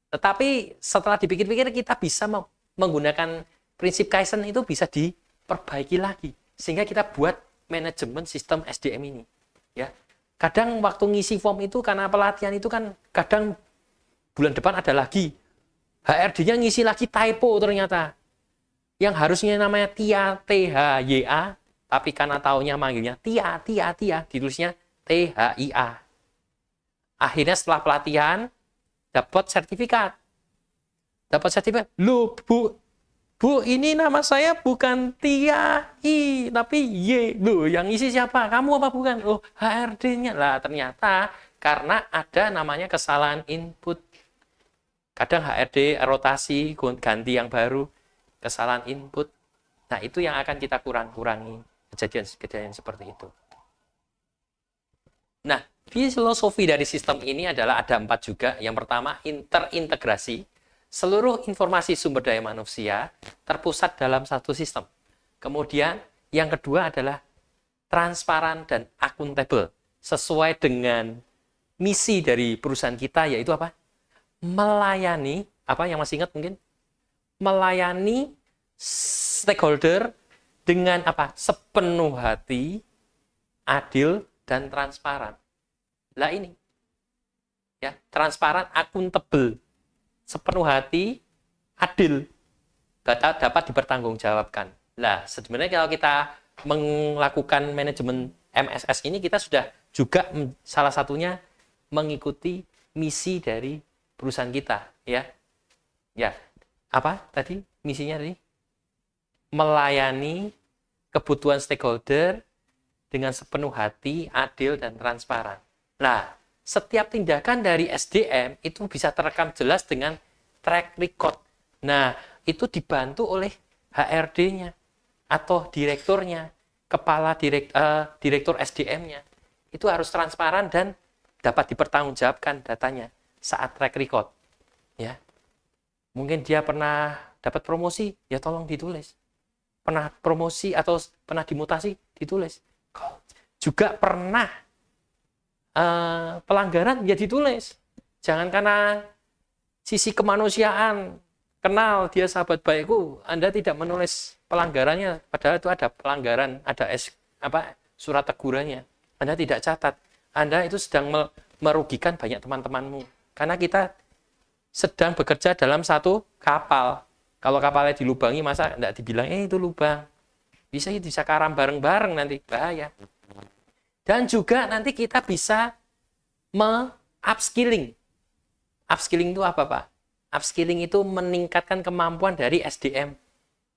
Tetapi setelah dipikir-pikir kita bisa menggunakan prinsip Kaizen itu bisa diperbaiki lagi sehingga kita buat manajemen sistem SDM ini ya. Kadang waktu ngisi form itu karena pelatihan itu kan kadang bulan depan ada lagi. HRD-nya ngisi lagi typo ternyata. Yang harusnya namanya Tia, THYA, tapi karena taunya manggilnya Tia, ditulisnya THIA. Akhirnya setelah pelatihan dapat sertifikat. Loh, Bu, ini nama saya bukan Tia I, tapi Y. Loh, yang isi siapa? Kamu apa bukan? Oh, HRD-nya. Lah, ternyata karena ada namanya kesalahan input. Kadang HRD rotasi, ganti yang baru, kesalahan input. Nah, itu yang akan kita kurangi kejadian seperti itu. Nah, filosofi dari sistem ini adalah ada 4 juga. Yang pertama, terintegrasi. Seluruh informasi sumber daya manusia terpusat dalam satu sistem. Kemudian yang kedua adalah transparan dan akuntabel. Sesuai dengan misi dari perusahaan kita yaitu apa? Melayani, apa yang masih ingat mungkin? melayani stakeholder dengan apa? Sepenuh hati, adil dan transparan. Lah ini. Ya, transparan, akuntabel, sepenuh hati, adil, dapat dipertanggungjawabkan. Lah, sebenarnya kalau kita melakukan manajemen MSS ini, kita sudah juga salah satunya mengikuti misi dari perusahaan kita, ya. Ya, apa tadi misinya tadi? Melayani kebutuhan stakeholder dengan sepenuh hati, adil dan transparan. Nah, setiap tindakan dari SDM itu bisa terekam jelas dengan track record. Nah, itu dibantu oleh HRD-nya atau direkturnya, direktur SDM-nya. Itu harus transparan dan dapat dipertanggungjawabkan datanya saat track record. Ya. Mungkin dia pernah dapat promosi, ya tolong ditulis. Pernah promosi atau pernah dimutasi, ditulis. Juga pernah pelanggaran, ya ditulis. Jangan karena sisi kemanusiaan, kenal dia sahabat baikku, Anda tidak menulis pelanggarannya, padahal itu ada pelanggaran, ada surat tegurannya. Anda tidak catat. Anda itu sedang merugikan banyak teman-temanmu. Karena kita sedang bekerja dalam satu kapal. Kalau kapalnya dilubangi, masa enggak dibilang, itu lubang. Bisa karam bareng-bareng nanti, bahaya. Dan juga nanti kita bisa upskilling. Upskilling itu apa, Pak? Upskilling itu meningkatkan kemampuan dari SDM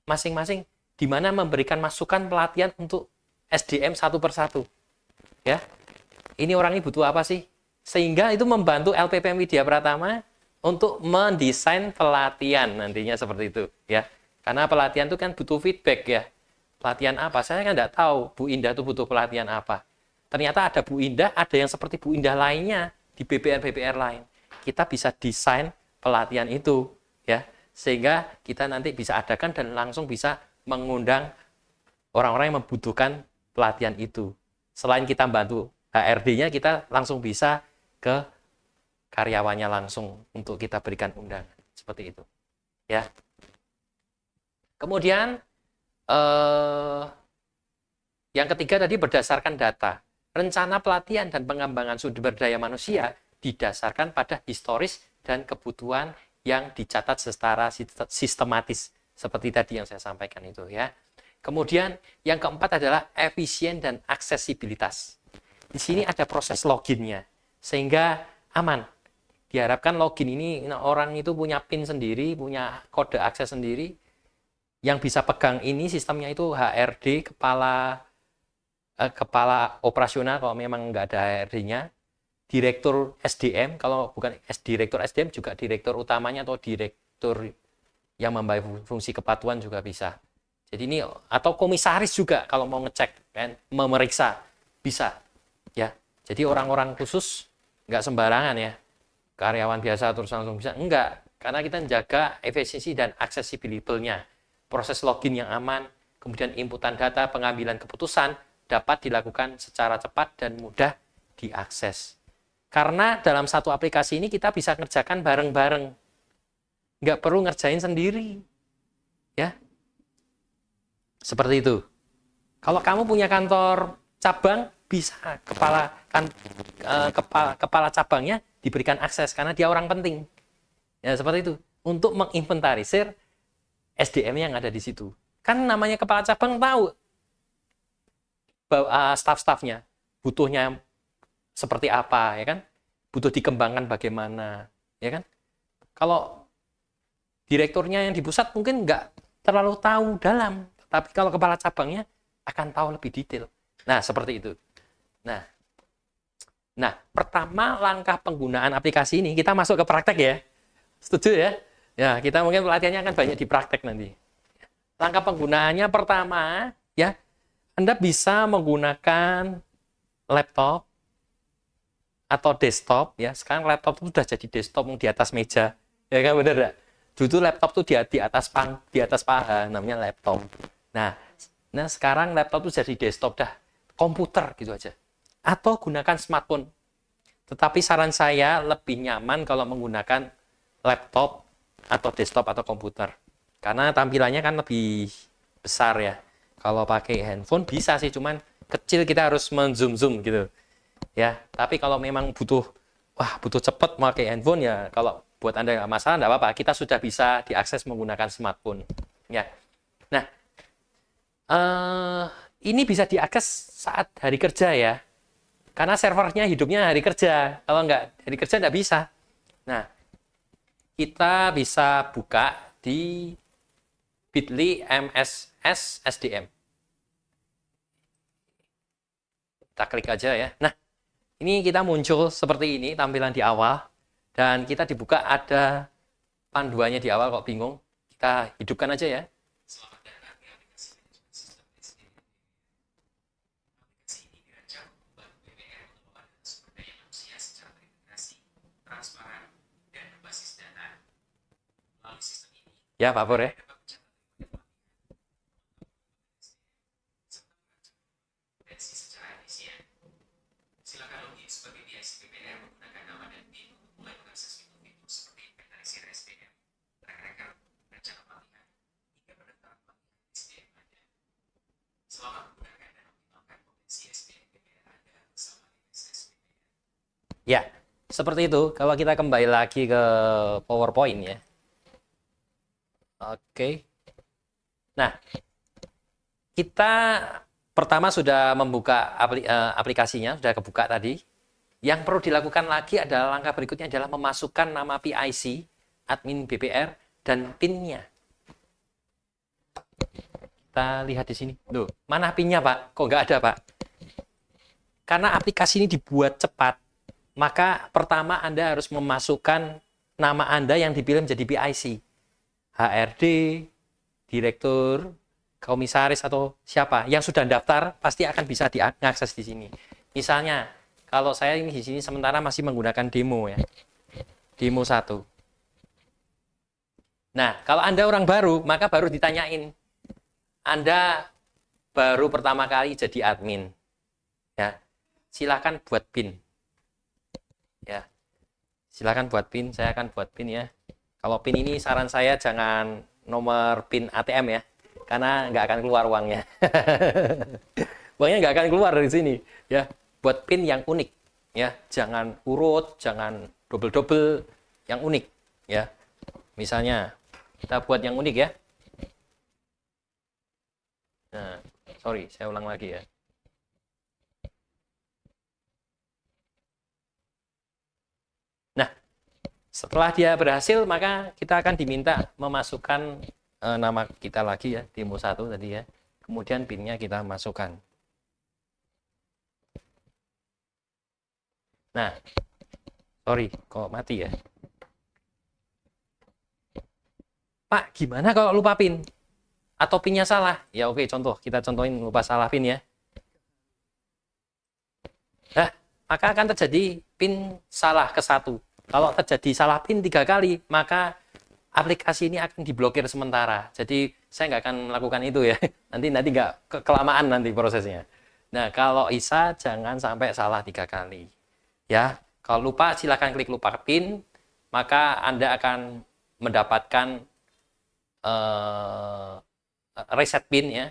masing-masing, di mana memberikan masukan pelatihan untuk SDM satu persatu. Ya, ini orang ini butuh apa sih? Sehingga itu membantu LPPM Widya Pratama untuk mendesain pelatihan nantinya seperti itu. Ya, karena pelatihan itu kan butuh feedback ya. Pelatihan apa? Saya kan nggak tahu Bu Indah itu butuh pelatihan apa. Ternyata ada Bu Indah, ada yang seperti Bu Indah lainnya di BPR-BPR lain. Kita bisa desain pelatihan itu, ya, sehingga kita nanti bisa adakan dan langsung bisa mengundang orang-orang yang membutuhkan pelatihan itu. Selain kita bantu HRD-nya, kita langsung bisa ke karyawannya langsung untuk kita berikan undangan seperti itu, ya. Kemudian yang ketiga tadi berdasarkan data. Rencana pelatihan dan pengembangan sumber daya manusia didasarkan pada historis dan kebutuhan yang dicatat secara sistematis seperti tadi yang saya sampaikan itu, ya. Kemudian yang keempat adalah efisien dan aksesibilitas. Di sini ada proses loginnya sehingga aman. Diharapkan login ini orang itu punya PIN sendiri, punya kode akses sendiri. Yang bisa pegang ini sistemnya itu HRD, kepala operasional kalau memang nggak ada HRD-nya, direktur SDM, kalau bukan direktur SDM juga direktur utamanya atau direktur yang membawa fungsi kepatuhan juga bisa. Jadi ini atau komisaris juga kalau mau ngecek kan, memeriksa bisa ya. Jadi orang-orang khusus nggak sembarangan ya. Karyawan biasa terus langsung bisa enggak, karena kita menjaga efisiensi dan aksesibilitasnya. Proses login yang aman, kemudian inputan data, pengambilan keputusan dapat dilakukan secara cepat dan mudah diakses. Karena dalam satu aplikasi ini kita bisa ngerjakan bareng-bareng. Nggak perlu ngerjain sendiri. Ya. Seperti itu. Kalau kamu punya kantor cabang, bisa kepala cabangnya diberikan akses karena dia orang penting. Ya, seperti itu. Untuk menginventarisir SDM yang ada di situ. Kan namanya kepala cabang tahu staf-stafnya butuhnya seperti apa, ya kan? Butuh dikembangkan bagaimana, ya kan? Kalau direkturnya yang di pusat mungkin nggak terlalu tahu dalam, tapi kalau kepala cabangnya akan tahu lebih detail. Nah, seperti itu. Nah, pertama langkah penggunaan aplikasi ini kita masuk ke praktek ya. Setuju ya? Ya, kita mungkin pelatihannya akan banyak di praktek nanti. Langkah penggunaannya pertama, ya, Anda bisa menggunakan laptop atau desktop, ya. Sekarang laptop itu sudah jadi desktop di atas meja, ya kan, benar nggak? Dulu laptop itu di atas paha, namanya laptop. Nah, sekarang laptop itu jadi desktop dah, komputer gitu aja. Atau gunakan smartphone. Tetapi saran saya lebih nyaman kalau menggunakan laptop atau desktop atau komputer. Karena tampilannya kan lebih besar ya. Kalau pakai handphone bisa sih, cuman kecil kita harus men-zoom gitu. Ya, tapi kalau memang butuh cepet pakai handphone ya, kalau buat Anda nggak masalah, nggak apa-apa. Kita sudah bisa diakses menggunakan smartphone. Ya. Nah, ini bisa diakses saat hari kerja ya. Karena servernya hidupnya hari kerja. Kalau nggak hari kerja nggak bisa. Nah, kita bisa buka di bit.ly MSS SDM. Kita klik aja ya. Nah, ini kita muncul seperti ini tampilan di awal. Dan kita dibuka ada panduannya di awal, kok bingung. Kita hidupkan aja ya. Ya, Pak Pur ya. Ya, seperti itu. Kalau kita kembali lagi ke PowerPoint ya. Oke. Nah, kita pertama sudah membuka aplikasinya, sudah kebuka tadi. Yang perlu dilakukan lagi adalah langkah berikutnya adalah memasukkan nama PIC, admin BPR, dan PIN-nya. Kita lihat di sini. Loh, mana PIN-nya, Pak? Kok nggak ada, Pak? Karena aplikasi ini dibuat cepat, maka pertama Anda harus memasukkan nama Anda yang dipilih menjadi PIC. HRD, direktur, komisaris, atau siapa yang sudah daftar pasti akan bisa diakses di sini. Misalnya, kalau saya ini di sini sementara masih menggunakan demo ya. Demo 1. Nah, kalau Anda orang baru, maka baru ditanyain. Anda baru pertama kali jadi admin. Ya. Silakan buat PIN. Ya. Silakan buat PIN, saya akan buat PIN ya. Kalau PIN ini saran saya jangan nomor PIN ATM ya, karena nggak akan keluar uangnya. Uangnya nggak akan keluar dari sini. Ya, buat PIN yang unik. Ya, jangan urut, jangan double-double, yang unik. Ya, misalnya kita buat yang unik ya. Nah, sorry, saya ulang lagi ya. Nah, setelah dia berhasil, maka kita akan diminta memasukkan nama kita lagi ya, demo 1 tadi ya. Kemudian PIN-nya kita masukkan. Nah, sorry, kok mati ya? Pak, gimana kalau lupa PIN? Atau PIN-nya salah? Ya oke, contoh. Kita contohin lupa salah PIN ya. Nah, maka akan terjadi PIN salah ke 1. Kalau terjadi salah PIN 3 kali, maka aplikasi ini akan diblokir sementara. Jadi saya nggak akan melakukan itu ya. Nanti nggak kelamaan nanti prosesnya. Nah, kalau ISA jangan sampai salah 3 kali. Ya, kalau lupa silakan klik lupa PIN, maka Anda akan mendapatkan reset PIN ya,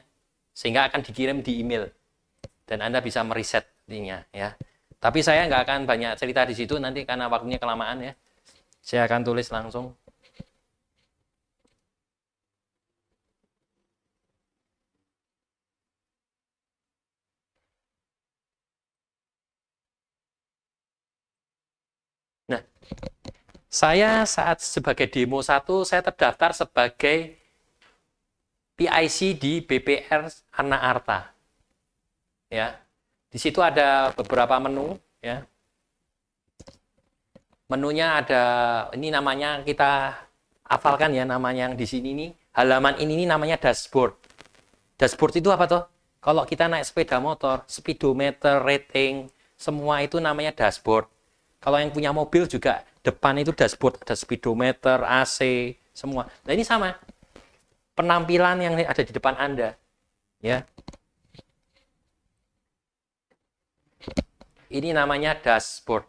sehingga akan dikirim di email dan Anda bisa mereset PIN-nya ya. Tapi saya nggak akan banyak cerita di situ nanti karena waktunya kelamaan ya. Saya akan tulis langsung. Nah, saya saat sebagai demo 1 saya terdaftar sebagai PIC di BPR Ana Arta. Ya. Di situ ada beberapa menu ya. Menunya ada, ini namanya kita hafalkan ya, namanya yang di sini nih, halaman ini namanya dashboard. Dashboard itu apa toh? Kalau kita naik sepeda motor, speedometer, rating, semua itu namanya dashboard. Kalau yang punya mobil juga depan itu dashboard, ada speedometer, AC, semua. Nah, ini sama. Penampilan yang ada di depan Anda. Ya. Ini namanya dashboard.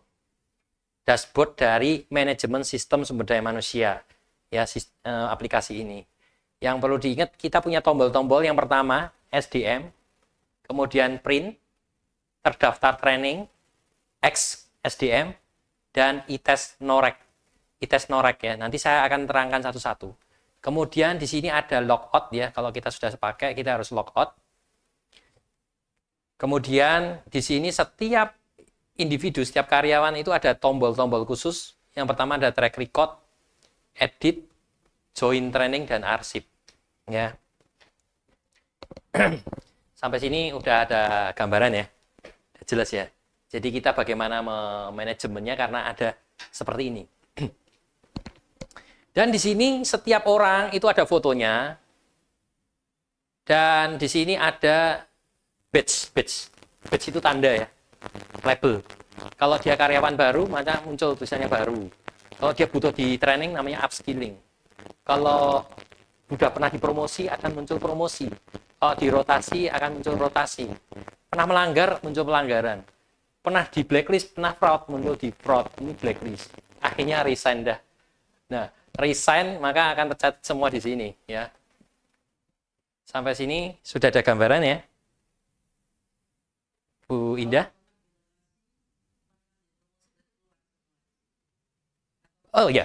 Dashboard dari manajemen sistem sumber daya manusia. Ya, aplikasi ini. Yang perlu diingat, kita punya tombol-tombol. Yang pertama, SDM, kemudian print, terdaftar training, X SDM, dan ITES Norek. ITES Norek ya. Nanti saya akan terangkan satu-satu. Kemudian di sini ada logout ya. Kalau kita sudah pakai, kita harus logout. Kemudian di sini setiap individu, setiap karyawan itu ada tombol-tombol khusus. Yang pertama ada track record, edit, join training, dan arsip. Ya. Sampai sini udah ada gambaran ya. Udah jelas ya. Jadi kita bagaimana manajemennya karena ada seperti ini. Dan di sini setiap orang itu ada fotonya. Dan di sini ada badge. Badge itu tanda ya. Label. Kalau dia karyawan baru, maka muncul tulisannya baru. Kalau dia butuh di training, namanya upskilling. Kalau sudah pernah dipromosi, akan muncul promosi. Kalau dirotasi, akan muncul rotasi. Pernah melanggar, muncul pelanggaran. Pernah di blacklist, pernah fraud, muncul di fraud. Ini blacklist. Akhirnya resign dah. Nah, resign, maka akan tercatat semua di sini. Ya. Sampai sini sudah ada gambaran ya. Bu Indah. Oh ya,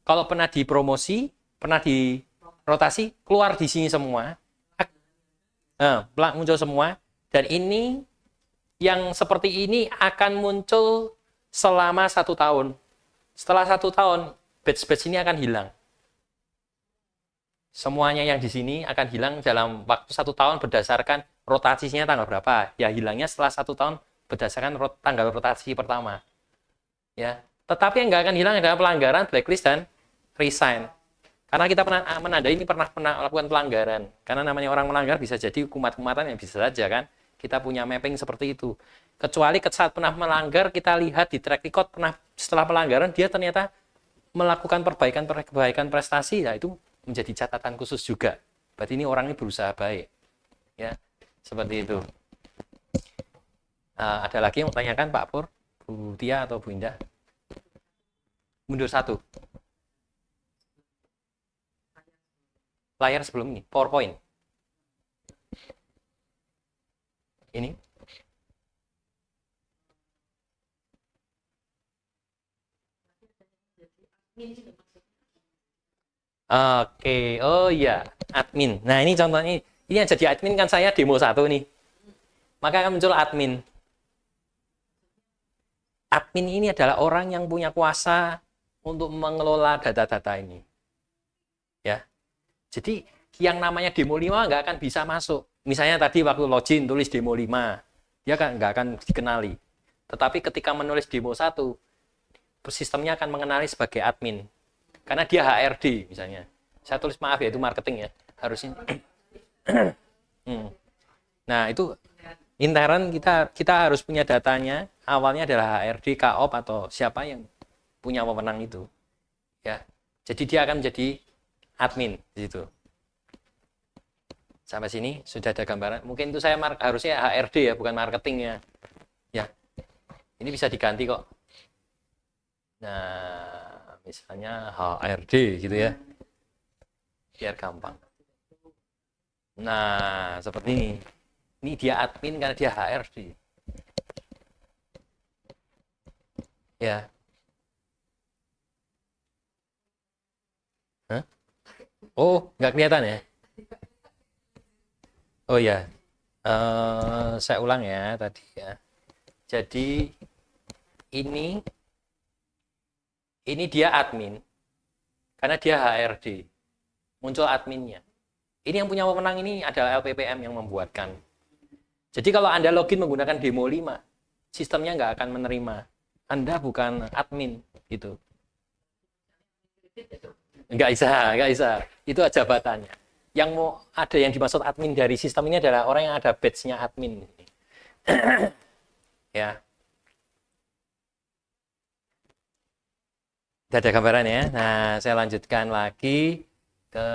kalau pernah dipromosi, pernah dirotasi, keluar di sini semua. Muncul semua. Dan ini, yang seperti ini akan muncul selama 1 tahun. Setelah 1 tahun, batch-batch ini akan hilang. Semuanya yang di sini akan hilang dalam waktu 1 tahun berdasarkan rotasinya tanggal berapa. Ya, hilangnya setelah 1 tahun berdasarkan tanggal rotasi pertama. Ya. Tetapi yang nggak akan hilang adalah pelanggaran, blacklist, dan resign. Karena kita pernah menandai ini pernah melakukan pelanggaran. Karena namanya orang melanggar bisa jadi kumat-kumatan yang bisa saja kan. Kita punya mapping seperti itu. Kecuali saat pernah melanggar, kita lihat di track record pernah setelah pelanggaran dia ternyata melakukan perbaikan prestasi, ya itu menjadi catatan khusus juga. Berarti ini orang ini berusaha baik. Ya, seperti itu. Ada lagi yang mau tanyakan Pak Pur, Bu Tia atau Bu Indah? Mundur 1. Layar sebelum ini, PowerPoint. Ini. Oke, oh iya, admin. Nah ini contohnya, ini yang jadi admin kan saya demo 1 nih. Maka akan muncul admin. Admin ini adalah orang yang punya kuasa untuk mengelola data-data ini. Ya. Jadi yang namanya demo 5 nggak akan bisa masuk. Misalnya tadi waktu login tulis demo 5, dia nggak akan dikenali. Tetapi ketika menulis demo 1, sistemnya akan mengenali sebagai admin. Karena dia HRD misalnya. Saya tulis maaf ya, itu marketing ya. Harusnya. Nah, itu intern kita harus punya datanya. Awalnya adalah HRD, KOP atau siapa yang punya wewenang itu. Ya. Jadi dia akan menjadi admin di situ. Sampai sini sudah ada gambaran. Mungkin itu saya harusnya HRD ya, bukan marketingnya. Ya. Ini bisa diganti kok. Nah, misalnya HRD gitu ya. Biar gampang. Nah, seperti ini. Ini dia admin karena dia HRD. Ya. Hah? Oh, nggak kelihatan ya? Oh ya, saya ulang ya tadi ya. Jadi ini dia admin karena dia HRD, muncul adminnya. Ini yang punya wewenang ini adalah LPPM yang membuatkan. Jadi kalau Anda login menggunakan demo 5, sistemnya nggak akan menerima. Anda bukan admin gitu. Nggak bisa. Itu jabatannya. Yang mau ada yang dimaksud admin dari sistem ini adalah orang yang ada badge-nya admin. Ya. Sudah ada gambaran ya. Nah, saya lanjutkan lagi ke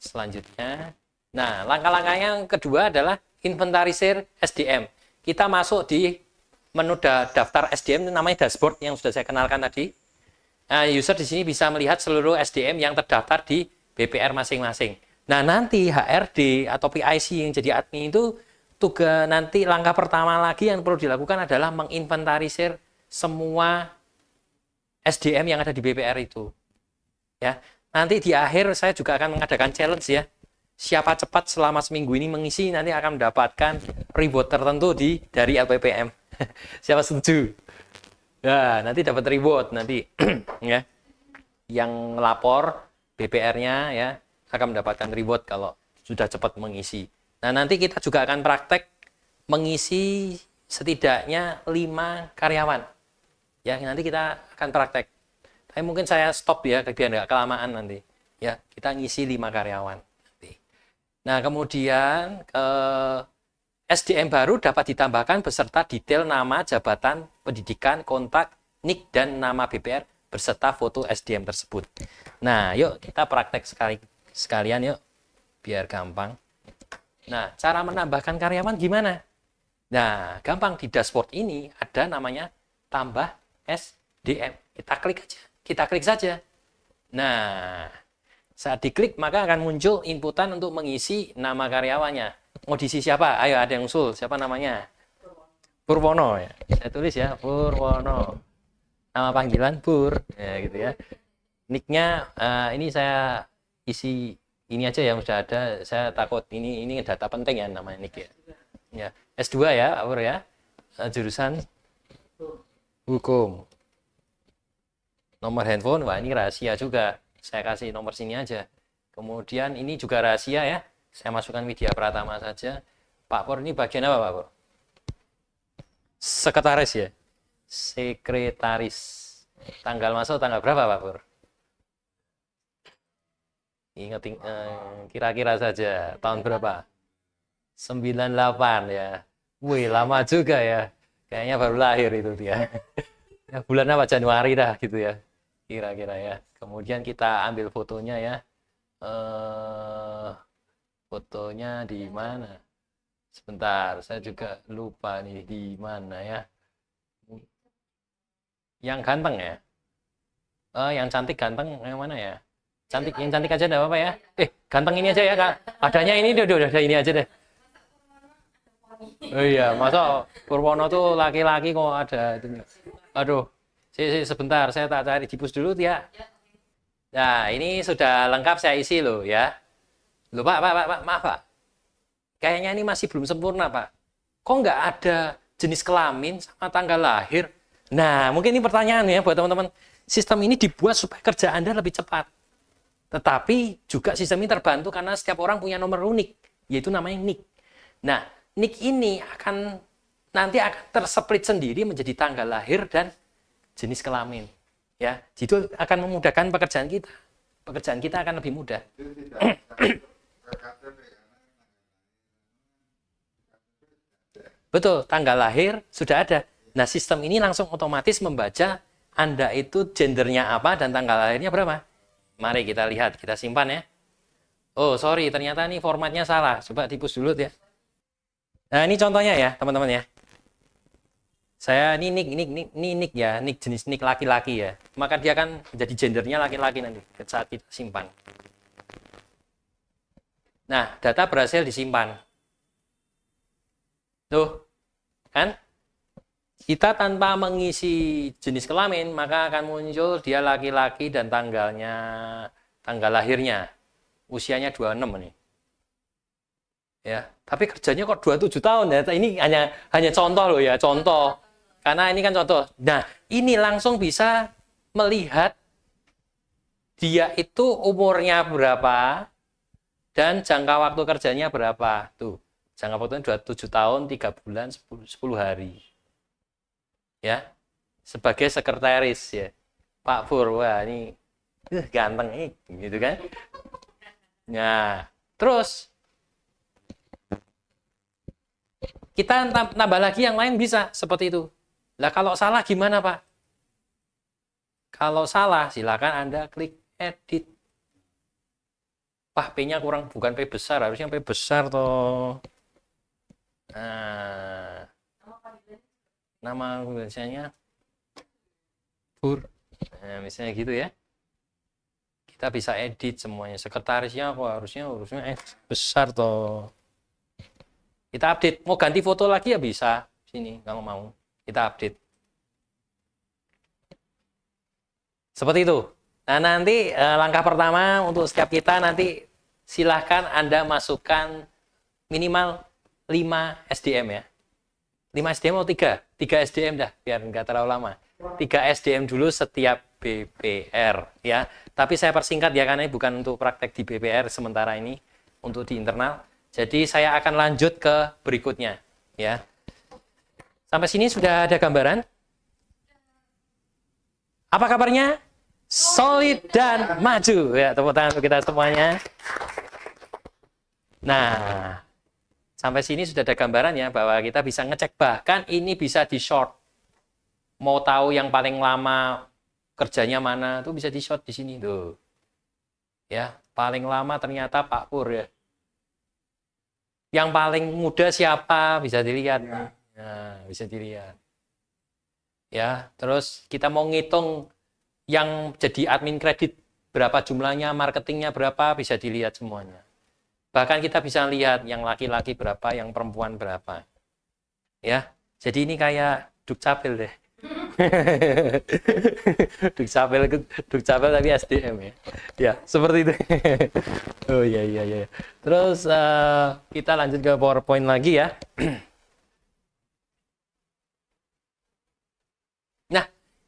selanjutnya. Nah, langkah-langkah yang kedua adalah inventarisir SDM. Kita masuk di menu daftar SDM, namanya dashboard yang sudah saya kenalkan tadi. Nah, user di sini bisa melihat seluruh SDM yang terdaftar di BPR masing-masing. Nah, nanti HRD atau PIC yang jadi admin itu tugas nanti langkah pertama lagi yang perlu dilakukan adalah menginventarisir semua SDM yang ada di BPR itu. Ya. Nanti di akhir saya juga akan mengadakan challenge ya. Siapa cepat selama seminggu ini mengisi nanti akan mendapatkan reward tertentu dari LPPM. Siapa setuju? Ya, nanti dapat reward nanti ya. Yang lapor BPR-nya ya akan mendapatkan reward kalau sudah cepat mengisi. Nah, nanti kita juga akan praktek mengisi setidaknya 5 karyawan. Ya, nanti kita akan praktek. Tapi mungkin saya stop ya biar nggak kelamaan nanti. Ya, kita ngisi 5 karyawan. Nah, kemudian SDM baru dapat ditambahkan beserta detail nama, jabatan, pendidikan, kontak, NIK, dan nama BPR beserta foto SDM tersebut. Nah, yuk kita praktek sekalian yuk, biar gampang. Nah, cara menambahkan karyawan gimana? Nah, gampang, di dashboard ini ada namanya tambah SDM. Kita klik saja. Nah, saat diklik, maka akan muncul inputan untuk mengisi nama karyawannya. Mau diisi siapa? Ayo, ada yang usul. Siapa namanya? Purwono. Ya. Saya tulis ya, Purwono. Nama panggilan Pur. Ya, gitu ya. Nicknya, ini saya isi ini aja yang sudah ada. Saya takut ini data penting ya namanya nick ya. Ya. S2 ya, Pak Pur ya. Jurusan hukum. Nomor handphone, wah ini rahasia juga. Saya kasih nomor sini aja. Kemudian ini juga rahasia ya. Saya masukkan Widya Pratama saja. Pak Pur ini bagian apa Pak Pur? Sekretaris ya? Sekretaris. Tanggal masuk tanggal berapa Pak Pur? Ingat kira-kira saja. Tahun berapa? 98 ya. Wih, lama juga ya. Kayaknya baru lahir itu dia. Ya, bulan apa? Januari dah gitu ya. Kira-kira ya. Kemudian kita ambil fotonya ya. Fotonya di mana? Sebentar, saya juga lupa nih di mana ya. Yang ganteng ya? Yang cantik ganteng yang mana ya? Yang cantik aja enggak apa-apa ya. Ganteng ini aja ya, Kak. Adanya ini udah ada ini aja deh. Oh iya, masa Purwono tuh laki-laki kok ada itu. Aduh. Sebentar, saya tak cari dipus dulu ya. Nah, ini sudah lengkap saya isi loh ya. Loh Pak, maaf Pak. Kayaknya ini masih belum sempurna Pak. Kok nggak ada jenis kelamin sama tanggal lahir? Nah, mungkin ini pertanyaan ya buat teman-teman. Sistem ini dibuat supaya kerja Anda lebih cepat. Tetapi juga sistem ini terbantu karena setiap orang punya nomor unik, yaitu namanya NIK. Nah, NIK ini nanti akan tersplit sendiri menjadi tanggal lahir dan jenis kelamin. Ya, itu akan memudahkan pekerjaan kita. Pekerjaan kita akan lebih mudah. Betul, tanggal lahir sudah ada. Nah, sistem ini langsung otomatis membaca Anda itu gendernya apa dan tanggal lahirnya berapa. Mari kita lihat, kita simpan ya. Oh, sorry, ternyata ini formatnya salah. Coba dihapus dulu ya. Nah, ini contohnya ya, teman-teman ya. Saya ini nick ya, nick jenis nick laki-laki ya. Maka dia akan menjadi gendernya laki-laki nanti saat kita simpan. Nah, data berhasil disimpan. Tuh, kan? Kita tanpa mengisi jenis kelamin, maka akan muncul dia laki-laki dan tanggal lahirnya. Usianya 26 nih. Ya, tapi kerjanya kok 27 tahun ya. Ini hanya contoh loh ya, contoh. Karena ini kan contoh. Nah, ini langsung bisa melihat dia itu umurnya berapa dan jangka waktu kerjanya berapa. Tuh, jangka waktunya 27 tahun, 3 bulan, 10 hari. Ya, sebagai sekretaris ya. Pak Pur, wah ini ganteng nih, gitu kan. Nah, terus kita tambah lagi yang lain bisa seperti itu. Lah kalau salah gimana Pak? Kalau salah silakan Anda klik edit. Wah, P-nya kurang, bukan P besar, harusnya P besar toh. Nah, nama biasanya Pur. Nah, misalnya gitu ya. Kita bisa edit semuanya. Sekretarisnya kok harusnya urusnya besar toh. Kita update. Mau ganti foto lagi ya bisa. Sini kalau mau. Kita update. Seperti itu. Nah, nanti langkah pertama untuk setiap kita nanti silahkan Anda masukkan minimal 5 SDM ya. 5 SDM atau 3? 3 SDM dah, biar nggak terlalu lama. 3 SDM dulu setiap BPR ya. Tapi saya persingkat ya, karena ini bukan untuk praktek di BPR sementara ini, untuk di internal. Jadi saya akan lanjut ke berikutnya ya. Sampai sini sudah ada gambaran? Apa kabarnya? Solid dan maju ya, tepuk tangan untuk kita semuanya. Nah, sampai sini sudah ada gambaran ya, bahwa kita bisa ngecek, bahkan ini bisa di short. Mau tahu yang paling lama kerjanya mana tuh bisa di short di sini tuh. Ya, paling lama ternyata Pak Pur ya. Yang paling muda siapa bisa dilihat. Nah, bisa dilihat. Ya, terus kita mau ngitung yang jadi admin kredit berapa jumlahnya, marketingnya berapa, bisa dilihat semuanya. Bahkan kita bisa lihat yang laki-laki berapa, yang perempuan berapa. Ya, jadi ini kayak Dukcapil deh. Dukcapil tapi SDM ya. Ya, seperti itu. Oh iya. Terus kita lanjut ke PowerPoint lagi ya. Nah,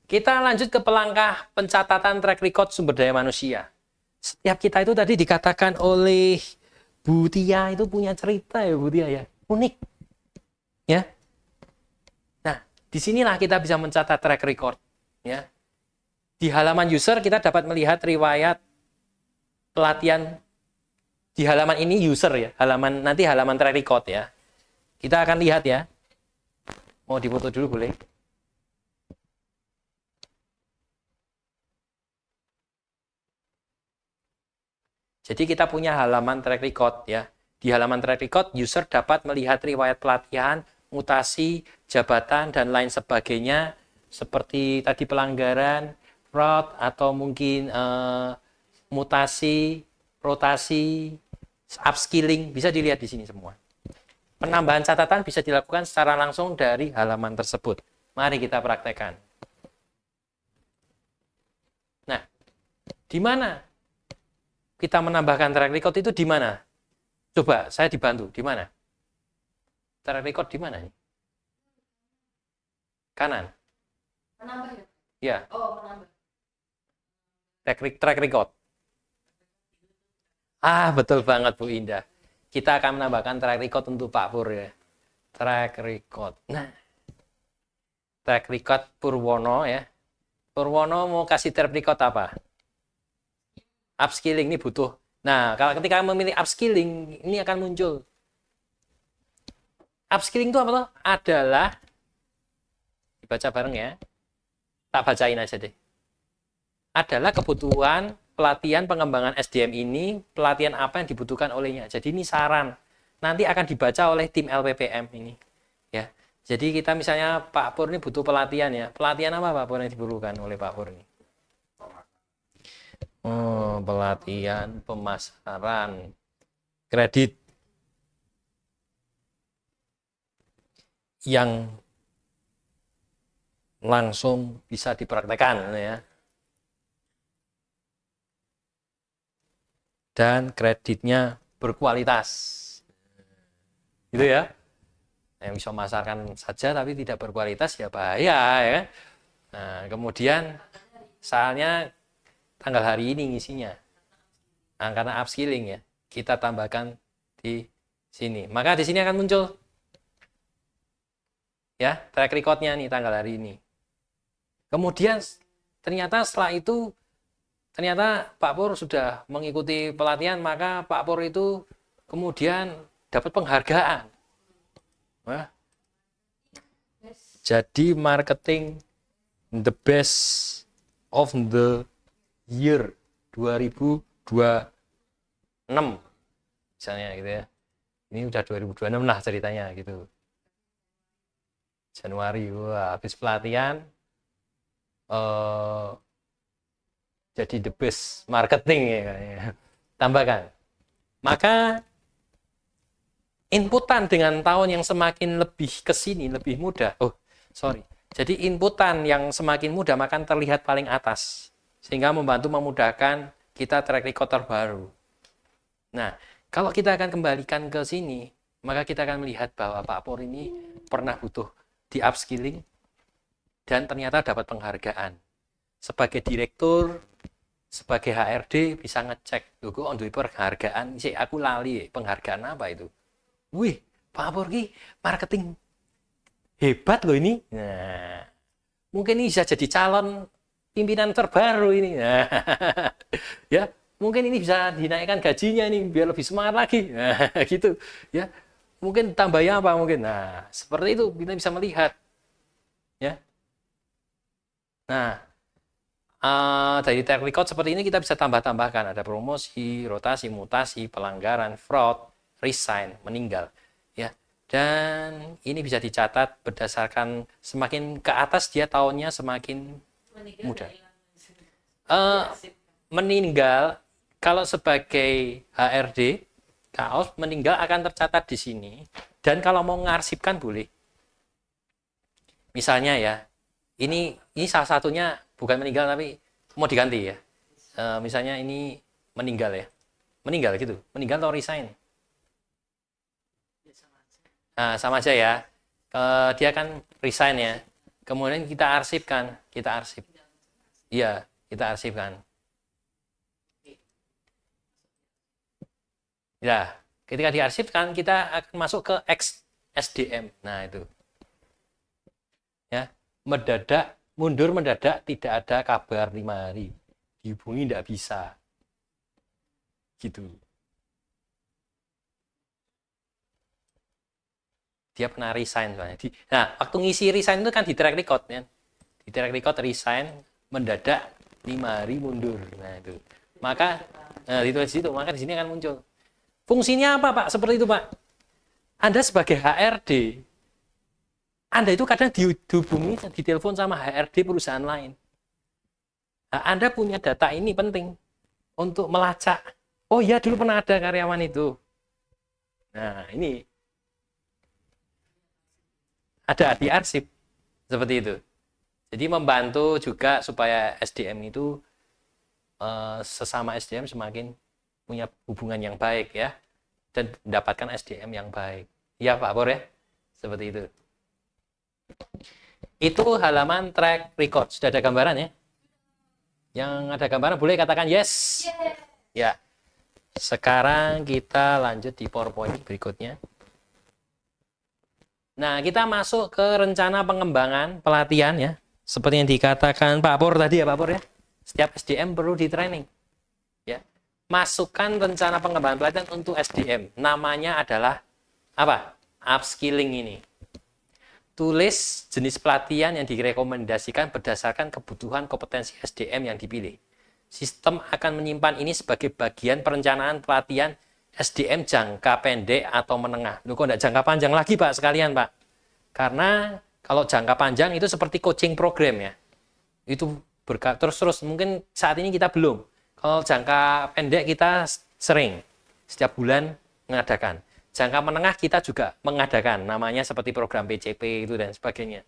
kita lanjut ke pelangkah pencatatan track record sumber daya manusia. Setiap kita itu tadi dikatakan oleh Bu Tia itu punya cerita ya, Bu Tia ya. Unik. Ya. Nah, disinilah kita bisa mencatat track record. Ya. Di halaman user kita dapat melihat riwayat pelatihan. Di halaman ini user ya, nanti halaman track record ya. Kita akan lihat ya. Mau difoto dulu boleh? Jadi kita punya halaman track record ya. Di halaman track record, user dapat melihat riwayat pelatihan, mutasi, jabatan, dan lain sebagainya. Seperti tadi pelanggaran, fraud, atau mungkin mutasi, rotasi, upskilling, bisa dilihat di sini semua. Penambahan catatan bisa dilakukan secara langsung dari halaman tersebut. Mari kita praktekkan. Nah, di mana kita menambahkan track record itu di mana? Coba saya dibantu, di mana? Track record di mana nih? Kanan. Menambah ya? Ya. Oh, menambah. Track record. Ah, betul banget Bu Indah. Kita akan menambahkan track record untuk Pak Pur ya. Track record. Nah, track record Purwono ya. Purwono mau kasih track record apa? Upskilling ini butuh. Nah, kalau ketika memilih upskilling, ini akan muncul. Upskilling itu apa tuh? Adalah, dibaca bareng ya. Tak bacain aja deh. Adalah kebutuhan pelatihan pengembangan SDM ini, pelatihan apa yang dibutuhkan olehnya. Jadi ini saran. Nanti akan dibaca oleh tim LPPM ini. Ya. Jadi kita misalnya Pak Pur ini butuh pelatihan ya. Pelatihan apa Pak Pur yang diperlukan oleh Pak Pur ini? Oh, pelatihan pemasaran kredit yang langsung bisa dipraktekkan ya. Dan kreditnya berkualitas. Gitu ya. Yang bisa memasarkan saja tapi tidak berkualitas ya bahaya ya. Nah, kemudian soalnya tanggal hari ini ngisinya. Nah, karena upskilling ya, kita tambahkan di sini. Maka di sini akan muncul ya track record-nya nih tanggal hari ini. Kemudian ternyata setelah itu ternyata Pak Pur sudah mengikuti pelatihan, maka Pak Pur itu kemudian dapat penghargaan. Nah, jadi marketing the best of the year 2026 misalnya gitu ya. Ini udah 2026 lah ceritanya gitu. Januari, wah, habis pelatihan jadi the best marketing ya kayaknya. Tambahkan. Maka inputan dengan tahun yang semakin lebih ke sini, lebih muda. Jadi inputan yang semakin muda maka terlihat paling atas. Sehingga membantu memudahkan kita track record terbaru. Nah, kalau kita akan kembalikan ke sini, maka kita akan melihat bahwa Pak Pur ini pernah butuh di upskilling dan ternyata dapat penghargaan. Sebagai direktur, sebagai HRD bisa ngecek, loh kok duwe penghargaan, sih aku lali penghargaan apa itu. Wih, Pak Pur ki marketing hebat loh ini. Nah, mungkin ini bisa jadi calon pimpinan terbaru ini. Nah, ya, mungkin ini bisa dinaikkan gajinya ini biar lebih semangat lagi. Nah, gitu, ya. Mungkin tambahnya apa mungkin. Nah, seperti itu kita bisa melihat. Ya. Nah, dari track record seperti ini kita bisa tambah-tambahkan, ada promosi, rotasi, mutasi, pelanggaran, fraud, resign, meninggal, ya. Dan ini bisa dicatat berdasarkan semakin ke atas dia tahunnya semakin muda. Meninggal kalau sebagai HRD, kaos meninggal akan tercatat di sini. Dan kalau mau ngarsipkan boleh. Misalnya ya, ini salah satunya bukan meninggal tapi mau diganti ya. Misalnya ini meninggal ya, meninggal gitu, meninggal atau resign. Nah, sama aja ya. Dia kan resign ya. Kemudian kita arsipkan, kita arsip. Iya, kita arsipkan. Ya, ketika diarsipkan kita akan masuk ke SDM. Nah, itu. Ya, mundur mendadak tidak ada kabar 5 hari. Dihubungi tidak bisa. Gitu. Dia pernah resign soalnya. Nah, waktu ngisi resign itu kan di track record ya. Di track record resign mendadak 5 hari mundur. Nah, itu. Maka ditulis di situ, maka di sini akan muncul. Fungsinya apa, Pak? Seperti itu, Pak. Anda sebagai HRD, Anda itu kadang dihubungi, ditelepon sama HRD perusahaan lain. Nah, Anda punya data ini penting untuk melacak. Oh ya, dulu pernah ada karyawan itu. Nah, ini ada di arsip seperti itu. Jadi membantu juga supaya SDM itu sesama SDM semakin punya hubungan yang baik ya, dan mendapatkan SDM yang baik. Ya Pak Pur ya, seperti itu. Itu halaman track record. Sudah ada gambaran ya? Yang ada gambaran boleh katakan yes. Ya. Sekarang kita lanjut di PowerPoint berikutnya. Nah, kita masuk ke rencana pengembangan pelatihan ya. Seperti yang dikatakan Pak Pur tadi ya Pak Pur ya. Setiap SDM perlu di training. Ya. Masukkan rencana pengembangan pelatihan untuk SDM. Namanya adalah apa? Upskilling ini. Tulis jenis pelatihan yang direkomendasikan berdasarkan kebutuhan kompetensi SDM yang dipilih. Sistem akan menyimpan ini sebagai bagian perencanaan pelatihan SDM jangka pendek atau menengah. Loh, kok enggak jangka panjang lagi Pak sekalian Pak? Karena kalau jangka panjang itu seperti coaching program ya. Itu terus mungkin saat ini kita belum. Kalau jangka pendek kita sering setiap bulan mengadakan. Jangka menengah kita juga mengadakan, namanya seperti program PCP itu dan sebagainya.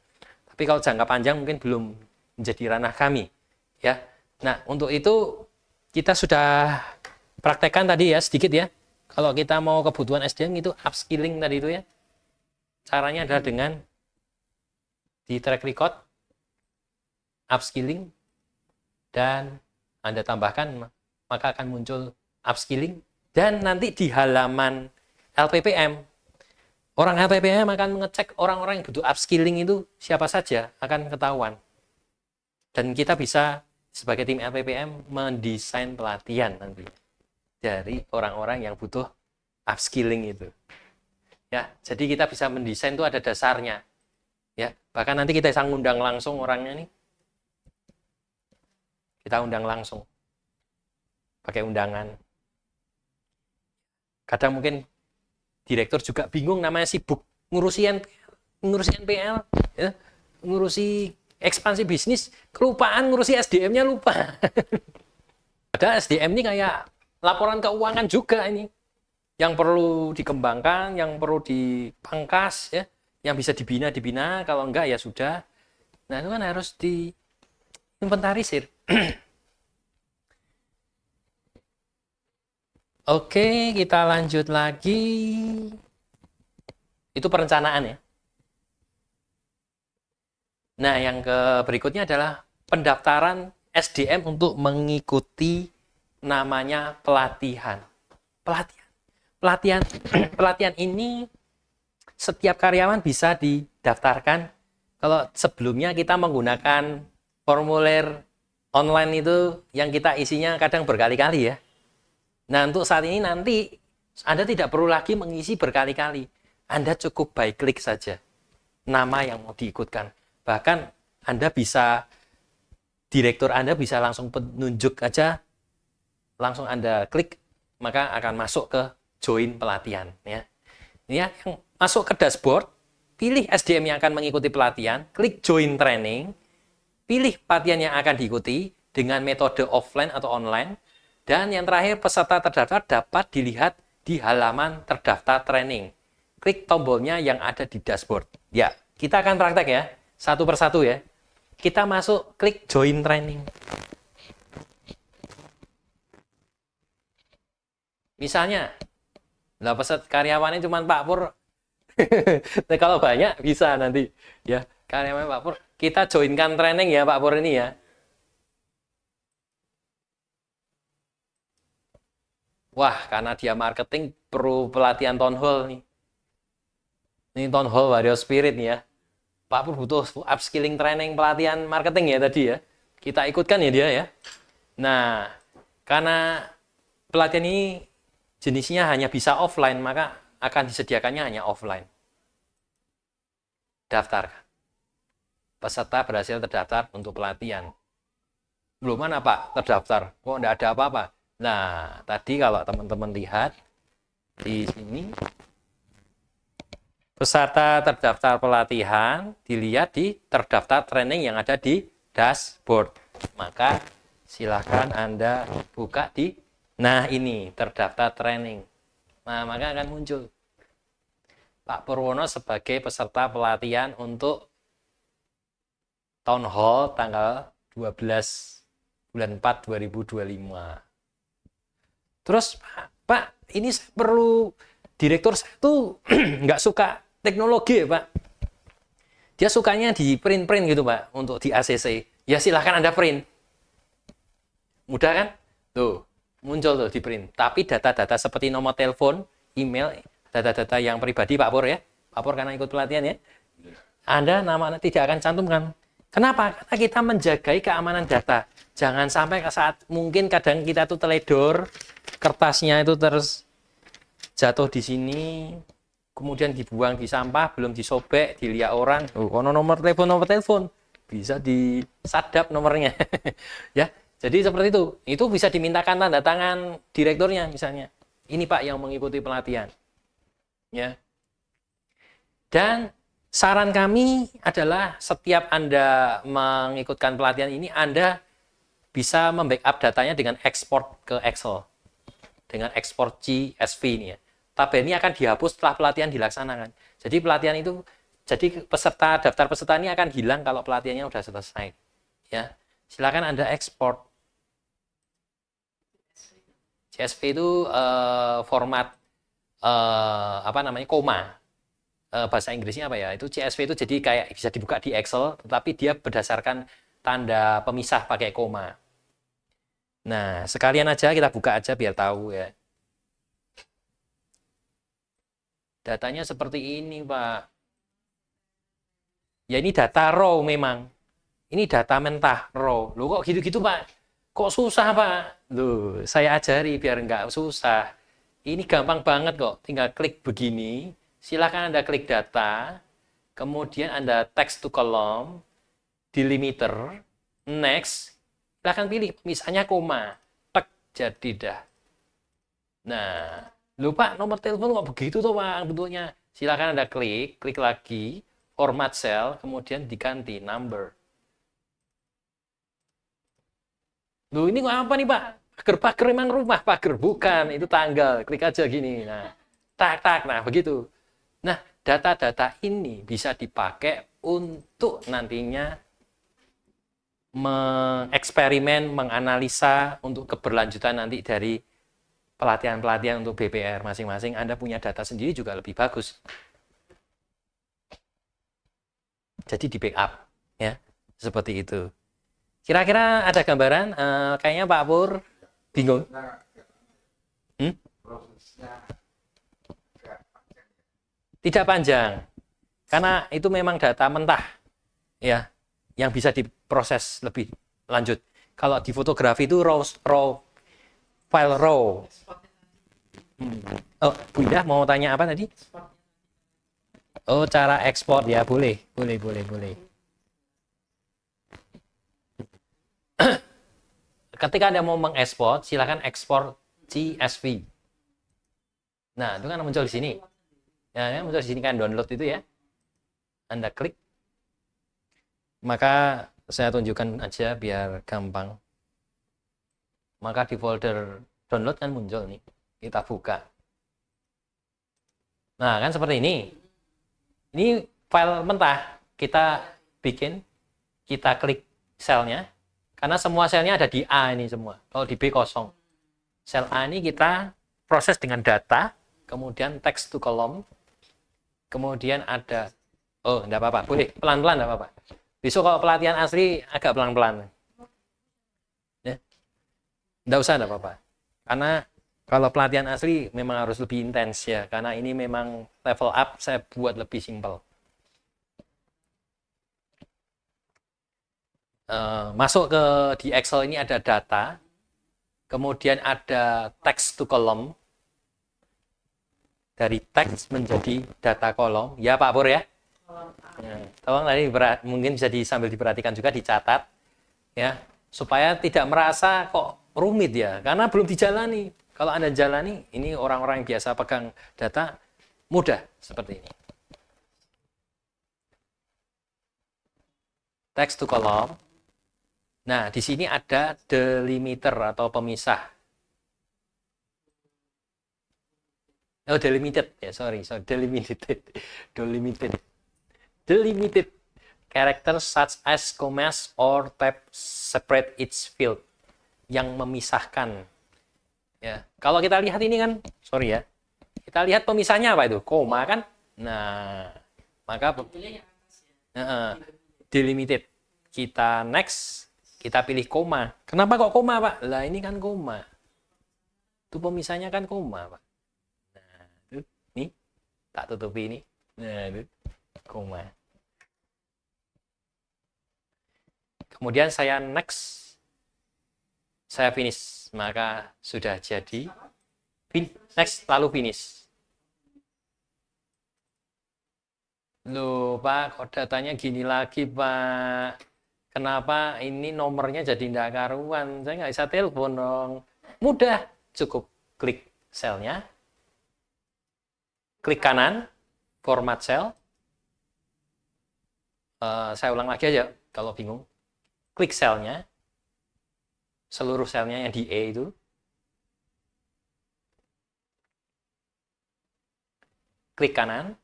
Tapi kalau jangka panjang mungkin belum menjadi ranah kami, ya. Nah, untuk itu kita sudah praktekkan tadi ya sedikit ya. Kalau kita mau kebutuhan SDM itu upskilling tadi itu ya. Caranya adalah dengan di track record, upskilling, dan Anda tambahkan maka akan muncul upskilling, dan nanti di halaman LPPM, orang LPPM akan mengecek orang-orang yang butuh upskilling itu siapa saja, akan ketahuan. Dan kita bisa sebagai tim LPPM mendesain pelatihan nanti dari orang-orang yang butuh upskilling itu. Ya, jadi kita bisa mendesain itu ada dasarnya. Ya, bahkan nanti kita bisa ngundang langsung orangnya nih. Kita undang langsung. Pakai undangan. Kadang mungkin direktur juga bingung, namanya sibuk ngurusi NPL, ya, ngurusi ekspansi bisnis, kelupaan ngurusi SDM-nya lupa. Ada SDM ini kayak laporan keuangan juga ini, yang perlu dikembangkan, yang perlu dipangkas, ya, yang bisa dibina, kalau enggak ya sudah. Nah itu kan harus diinventarisir. Oke, kita lanjut lagi. Itu perencanaan ya. Nah, yang berikutnya adalah pendaftaran SDM untuk mengikuti namanya pelatihan. Pelatihan ini setiap karyawan bisa didaftarkan. Kalau sebelumnya kita menggunakan formulir online itu yang kita isinya kadang berkali-kali ya. Nah, untuk saat ini nanti Anda tidak perlu lagi mengisi berkali-kali. Anda cukup by klik saja nama yang mau diikutkan. Bahkan Anda bisa, direktur Anda bisa langsung penunjuk aja, langsung Anda klik, maka akan masuk ke join pelatihan. Ya. Ini yang masuk ke dashboard, pilih SDM yang akan mengikuti pelatihan, klik join training, pilih pelatihan yang akan diikuti dengan metode offline atau online, dan yang terakhir peserta terdaftar dapat dilihat di halaman terdaftar training. Klik tombolnya yang ada di dashboard. Ya, kita akan praktek ya, satu persatu ya. Kita masuk, klik join training. Misalnya, lah peserta karyawannya cuma Pak Pur. Nah, kalau banyak bisa nanti ya, karyawannya Pak Pur. Kita joinkan training ya Pak Pur ini ya. Wah, karena dia marketing perlu pelatihan town hall nih. Ini town hall warrior spirit nih ya. Pak Pur butuh upskilling training pelatihan marketing ya tadi ya. Kita ikutkan ya dia ya. Nah, karena pelatihan ini jenisnya hanya bisa offline, maka akan disediakannya hanya offline. Daftarkan. Peserta berhasil terdaftar untuk pelatihan. Belum mana Pak terdaftar? Kok enggak ada apa-apa? Nah, tadi kalau teman-teman lihat di sini, peserta terdaftar pelatihan dilihat di terdaftar training yang ada di dashboard. Maka silakan Anda buka di, nah ini terdaftar training. Nah, maka akan muncul Pak Purwono sebagai peserta pelatihan untuk Town Hall tanggal 12 bulan 4 2025. Terus Pak, ini saya perlu, direktur saya tuh nggak suka teknologi ya Pak. Dia sukanya di print-print gitu Pak, untuk di ACC. Ya silahkan Anda print. Mudah kan? Tuh, muncul tuh di print. Tapi data-data seperti nomor telepon, email, data-data yang pribadi Pak Pur ya. Pak Pur karena ikut pelatihan ya. Anda nama tidak akan cantumkan. Kenapa? Karena kita menjagai keamanan data. Jangan sampai saat mungkin kadang kita tuh teledor, kertasnya itu terus jatuh di sini, kemudian dibuang di sampah, belum disobek, dilihat orang, ono nomor telepon, bisa disadap nomornya. Ya, jadi seperti itu. Itu bisa dimintakan tanda tangan direkturnya misalnya. Ini Pak yang mengikuti pelatihan. Ya. Dan saran kami adalah setiap Anda mengikutkan pelatihan ini, Anda bisa membackup datanya dengan ekspor ke Excel. Dengan ekspor CSV ini ya. Tabel ini akan dihapus setelah pelatihan dilaksanakan. Jadi pelatihan itu, jadi daftar peserta ini akan hilang kalau pelatihannya sudah selesai. Ya, silakan Anda ekspor. CSV itu format koma. Bahasa Inggrisnya apa ya? Itu CSV itu jadi kayak bisa dibuka di Excel, tetapi dia berdasarkan tanda pemisah pakai koma. Nah, sekalian aja kita buka aja biar tahu ya. Datanya seperti ini, Pak. Ya ini data raw memang. Ini data mentah raw. Loh kok gitu-gitu, Pak? Kok susah, Pak? Loh, saya ajari biar nggak susah. Ini gampang banget kok. Tinggal klik begini. Silakan Anda klik data. Kemudian Anda text to column. Delimiter. Next. Silakan pilih. Misalnya koma. Tek, jadi dah. Nah, lupa nomor telepon kok begitu tuh Pak bentuknya. Silakan Anda klik lagi, format cell, kemudian diganti number. Loh ini kok apa nih Pak? pagar memang rumah, pagar bukan, itu tanggal, klik aja gini. Nah, tak, nah begitu. Nah, data-data ini bisa dipakai untuk nantinya mengeksperimen, menganalisa untuk keberlanjutan nanti dari pelatihan-pelatihan untuk BPR masing-masing. Anda punya data sendiri juga lebih bagus. Jadi di backup, ya, seperti itu. Kira-kira ada gambaran? Kayaknya Pak Pur bingung. Tidak panjang, karena itu memang data mentah, ya, yang bisa diproses lebih lanjut. Kalau di fotografi itu file raw. Oh, Bu Indah mau tanya apa tadi? Oh, cara ekspor ya, boleh. Ketika Anda mau mengekspor, silakan ekspor CSV. Nah, itu kan muncul di sini. Ya, muncul di sini kan download itu ya. Anda klik. Maka saya tunjukkan aja biar gampang. Maka di folder download kan muncul nih. Kita buka. Nah, kan seperti ini. Ini file mentah. Kita bikin, kita klik selnya. Karena semua selnya ada di A ini semua. Kalau di B kosong. Sel A ini kita proses dengan data, kemudian text to column, kemudian ada, oh enggak apa-apa, boleh pelan-pelan enggak apa-apa. Besok kalau pelatihan asli agak pelan-pelan. Ya. Enggak usah enggak apa-apa. Karena kalau pelatihan asli memang harus lebih intens ya, karena ini memang level up saya buat lebih simpel. Masuk ke di Excel ini ada data, kemudian ada text to column, dari teks menjadi data kolom, ya Pak Pur ya. Tolong tadi mungkin bisa sambil diperhatikan juga, dicatat, ya, supaya tidak merasa kok rumit ya, karena belum dijalani. Kalau Anda jalani, ini orang-orang yang biasa pegang data mudah seperti ini. Text to column. Nah, di sini ada delimiter atau pemisah. Oh, delimited. Ya, sorry, delimited. Delimited characters such as commas or tab separate each field, yang memisahkan. Ya, kalau kita lihat ini kan, sorry ya. Kita lihat pemisahnya apa itu? Koma kan? Nah, maka delimited. Kita next. Kita pilih koma. Kenapa kok koma, Pak? Lah ini kan koma. Itu pemisahnya kan koma, Pak. Nah, itu nih tak tutupi ini. Nah, itu koma. Kemudian saya next. Saya finish. Maka sudah jadi. Next lalu finish. Loh, Pak, kok datanya gini lagi, Pak? Kenapa ini nomornya jadi tidak karuan? Saya nggak bisa telepon dong. Mudah, cukup klik selnya, klik kanan, format cell. Saya ulang lagi aja kalau bingung. Klik selnya, seluruh selnya yang di E itu. Klik kanan.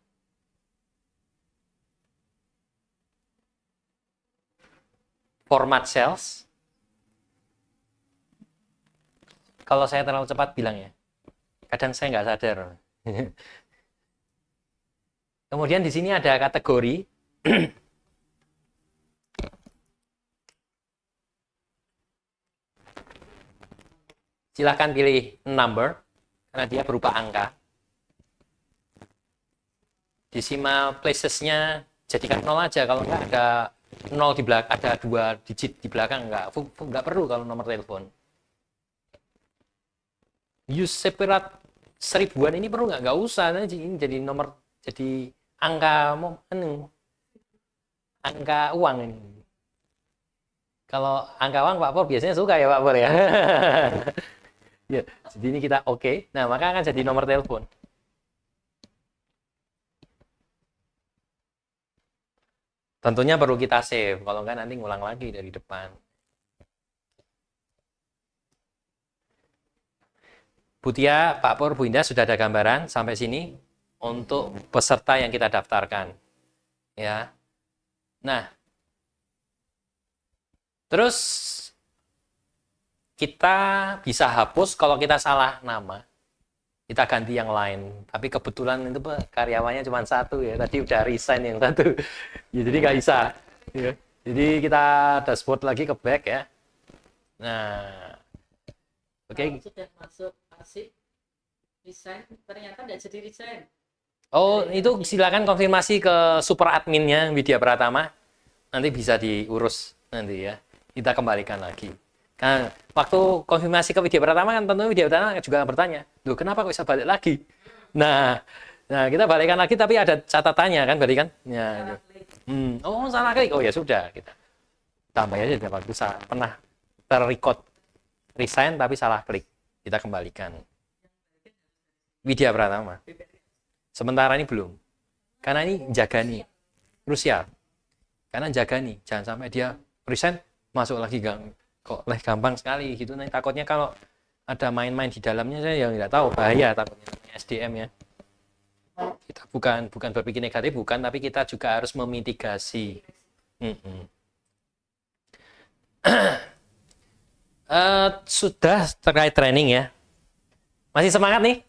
Format cells. Kalau saya terlalu cepat bilang ya. Kadang saya nggak sadar. Kemudian di sini ada kategori. Silahkan pilih number, karena dia berupa angka. Decimal places-nya jadikan 0 aja, kalau nggak ada 0 di belakang, ada 2 digit di belakang, nggak perlu kalau nomor telepon. Use separate seribuan ini perlu nggak usah, ini jadi nomor, jadi angka uang ini. Kalau angka uang Pak Pur biasanya suka ya Pak Pur ya. Ya, jadi ini kita oke. Nah, maka akan jadi nomor telepon. Tentunya perlu kita save, kalau nggak nanti ngulang lagi dari depan. Bu Tia, Pak Pur, Bu Indah sudah ada gambaran sampai sini untuk peserta yang kita daftarkan. Ya. Nah, terus kita bisa hapus kalau kita salah nama. Kita ganti yang lain. Tapi kebetulan itu karyawannya cuma satu ya. Tadi udah resign yang satu. Ya, jadi nggak bisa. Ya. Jadi kita dashboard lagi ke back ya. Nah, oke. Sudah masuk arsip resign, ternyata tidak jadi resign. Oh, itu silakan konfirmasi ke super adminnya Widya Pratama. Nanti bisa diurus nanti ya. Kita kembalikan lagi. Kan waktu konfirmasi ke Widya Pratama kan tentunya Widya Pratama juga bertanya, "Loh, kenapa kok bisa balik lagi?" Nah, kita balikan lagi tapi ada catatannya kan, berarti kan? Ya. Oh, salah klik. Oh ya sudah kita tambah aja waktu pernah terrecord resign tapi salah klik. Kita kembalikan. Widya Pratama. Sementara ini belum. Karena ini jaga nih. Krusial. Karena jaga nih. Jangan sampai dia resign, masuk lagi kok gampang sekali gitu. Nah, takutnya kalau ada main-main di dalamnya saya yang nggak tahu. Bahaya takutnya SDM ya. Kita bukan berpikir negatif, bukan. Tapi kita juga harus memitigasi. Sudah terkait training ya. Masih semangat nih?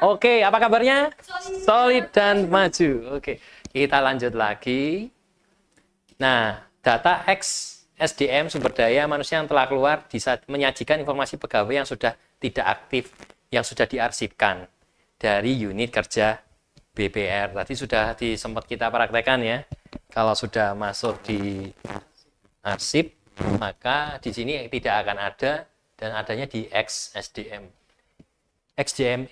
Oke, apa kabarnya? Solid dan maju. Oke, kita lanjut lagi. Nah, data X SDM sumber daya manusia yang telah keluar bisa menyajikan informasi pegawai yang sudah tidak aktif, yang sudah diarsipkan dari unit kerja BPR. Tadi sudah sempat kita praktekkan ya. Kalau sudah masuk di arsip, maka di sini tidak akan ada dan adanya di X SDM. SDM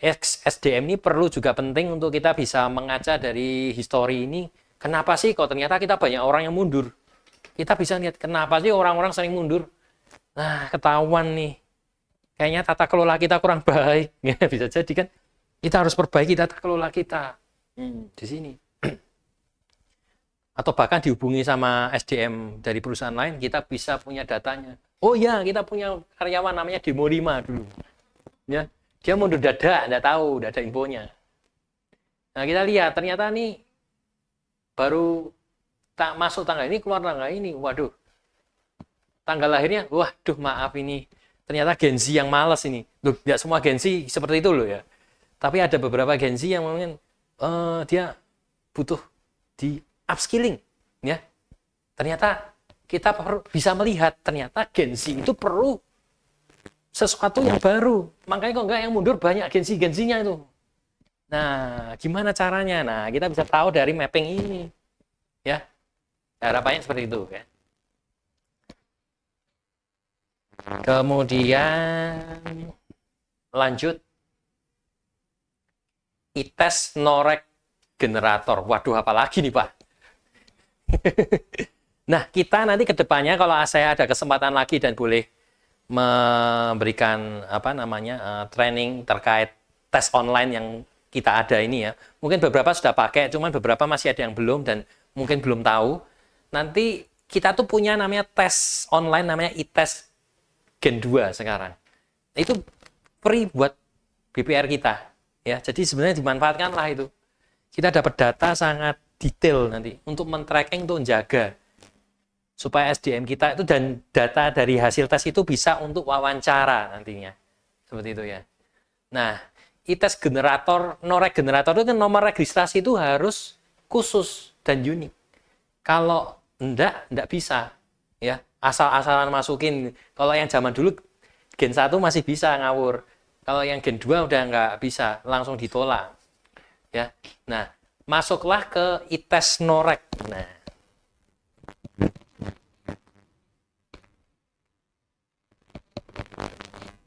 ini perlu juga penting untuk kita bisa mengaca dari histori ini. Kenapa sih kok ternyata kita banyak orang yang mundur? Kita bisa lihat kenapa sih orang-orang sering mundur. Nah, ketahuan nih. Kayaknya tata kelola kita kurang baik. Bisa jadi kan. Kita harus perbaiki tata kelola kita. Di sini. Atau bahkan dihubungi sama SDM dari perusahaan lain, kita bisa punya datanya. Oh iya, kita punya karyawan namanya Demo 5 dulu. Ya. Dia mundur dadak, nggak tahu, nggak ada infonya. Nah, kita lihat, ternyata nih baru masuk tanggal ini, keluar tanggal ini. Waduh, tanggal lahirnya, waduh maaf ini. Ternyata Gen Z yang malas ini. Loh, nggak semua Gen Z seperti itu loh ya. Tapi ada beberapa Gen Z yang mungkin dia butuh di upskilling. Ya. Ternyata kita bisa melihat, ternyata Gen Z itu perlu sesuatu yang baru. Makanya kok enggak yang mundur banyak Gen Z-nya itu. Nah, gimana caranya? Nah, kita bisa tahu dari mapping ini. Ya. Harapannya seperti itu ya. Kemudian lanjut ITES Norek generator. Waduh, apalagi nih, Pak? Nah, kita nanti ke depannya kalau saya ada kesempatan lagi dan boleh memberikan training terkait tes online yang kita ada ini ya. Mungkin beberapa sudah pakai, cuman beberapa masih ada yang belum dan mungkin belum tahu. Nanti kita tuh punya namanya tes online namanya ITES Gen 2 sekarang. Itu free buat BPR kita ya. Jadi sebenarnya dimanfaatkanlah itu. Kita dapat data sangat detail nanti untuk men-tracking, untuk menjaga supaya SDM kita itu dan data dari hasil tes itu bisa untuk wawancara nantinya. Seperti itu ya. Nah, ITES generator, Norek generator itu kan nomor registrasi itu harus khusus dan unik. Kalau enggak bisa. Ya, asal-asalan masukin. Kalau yang zaman dulu Gen 1 masih bisa ngawur. Kalau yang Gen 2 udah enggak bisa, langsung ditolak. Ya. Nah, masuklah ke ITES Norek. Nah,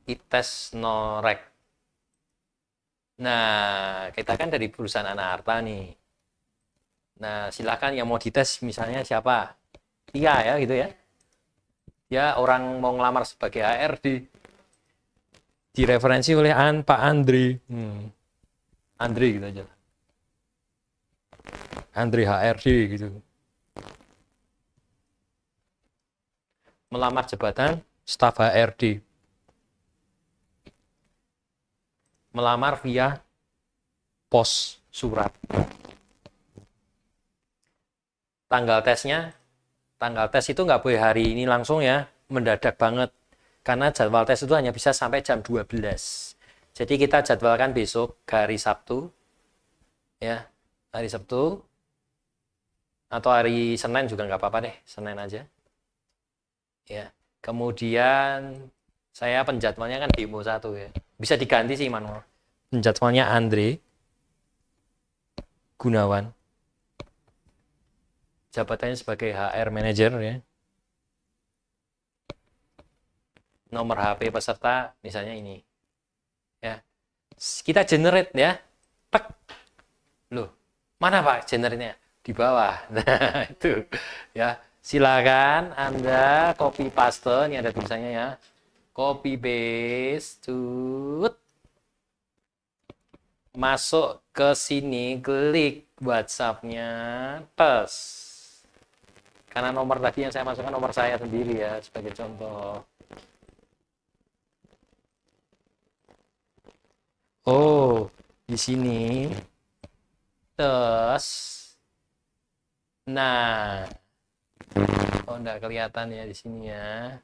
ITES Norek. Nah, kita kan dari perusahaan Anaarta nih. Nah, silakan yang mau dites misalnya siapa? Tia ya gitu ya. Ya, orang mau ngelamar sebagai HRD. Direferensi oleh Pak Andri. Andri gitu aja. Andri HRD gitu. Melamar jabatan staf HRD. melamar via pos surat. Tanggal tes itu nggak boleh hari ini langsung ya, mendadak banget. Karena jadwal tes itu hanya bisa sampai jam 12. Jadi kita jadwalkan besok hari Sabtu, ya, hari Sabtu, atau hari Senin juga nggak apa-apa deh, Senin aja. Ya, kemudian saya penjadwalnya kan demo 1 ya, bisa diganti sih manual. Penjadwalnya Andre Gunawan, jabatannya sebagai HR Manager ya. Nomor HP peserta misalnya ini. Ya. Kita generate ya. Tek. Loh, mana Pak generate-nya? Di bawah. Nah, itu. Ya, silakan Anda copy paste, ini ada tulisannya ya. Copy paste, tut. Masuk ke sini, klik WhatsApp-nya, tes. Karena nomor tadi yang saya masukkan nomor saya sendiri ya, sebagai contoh. Oh, di sini. Tes. Nah. Oh, enggak kelihatan ya di sini ya.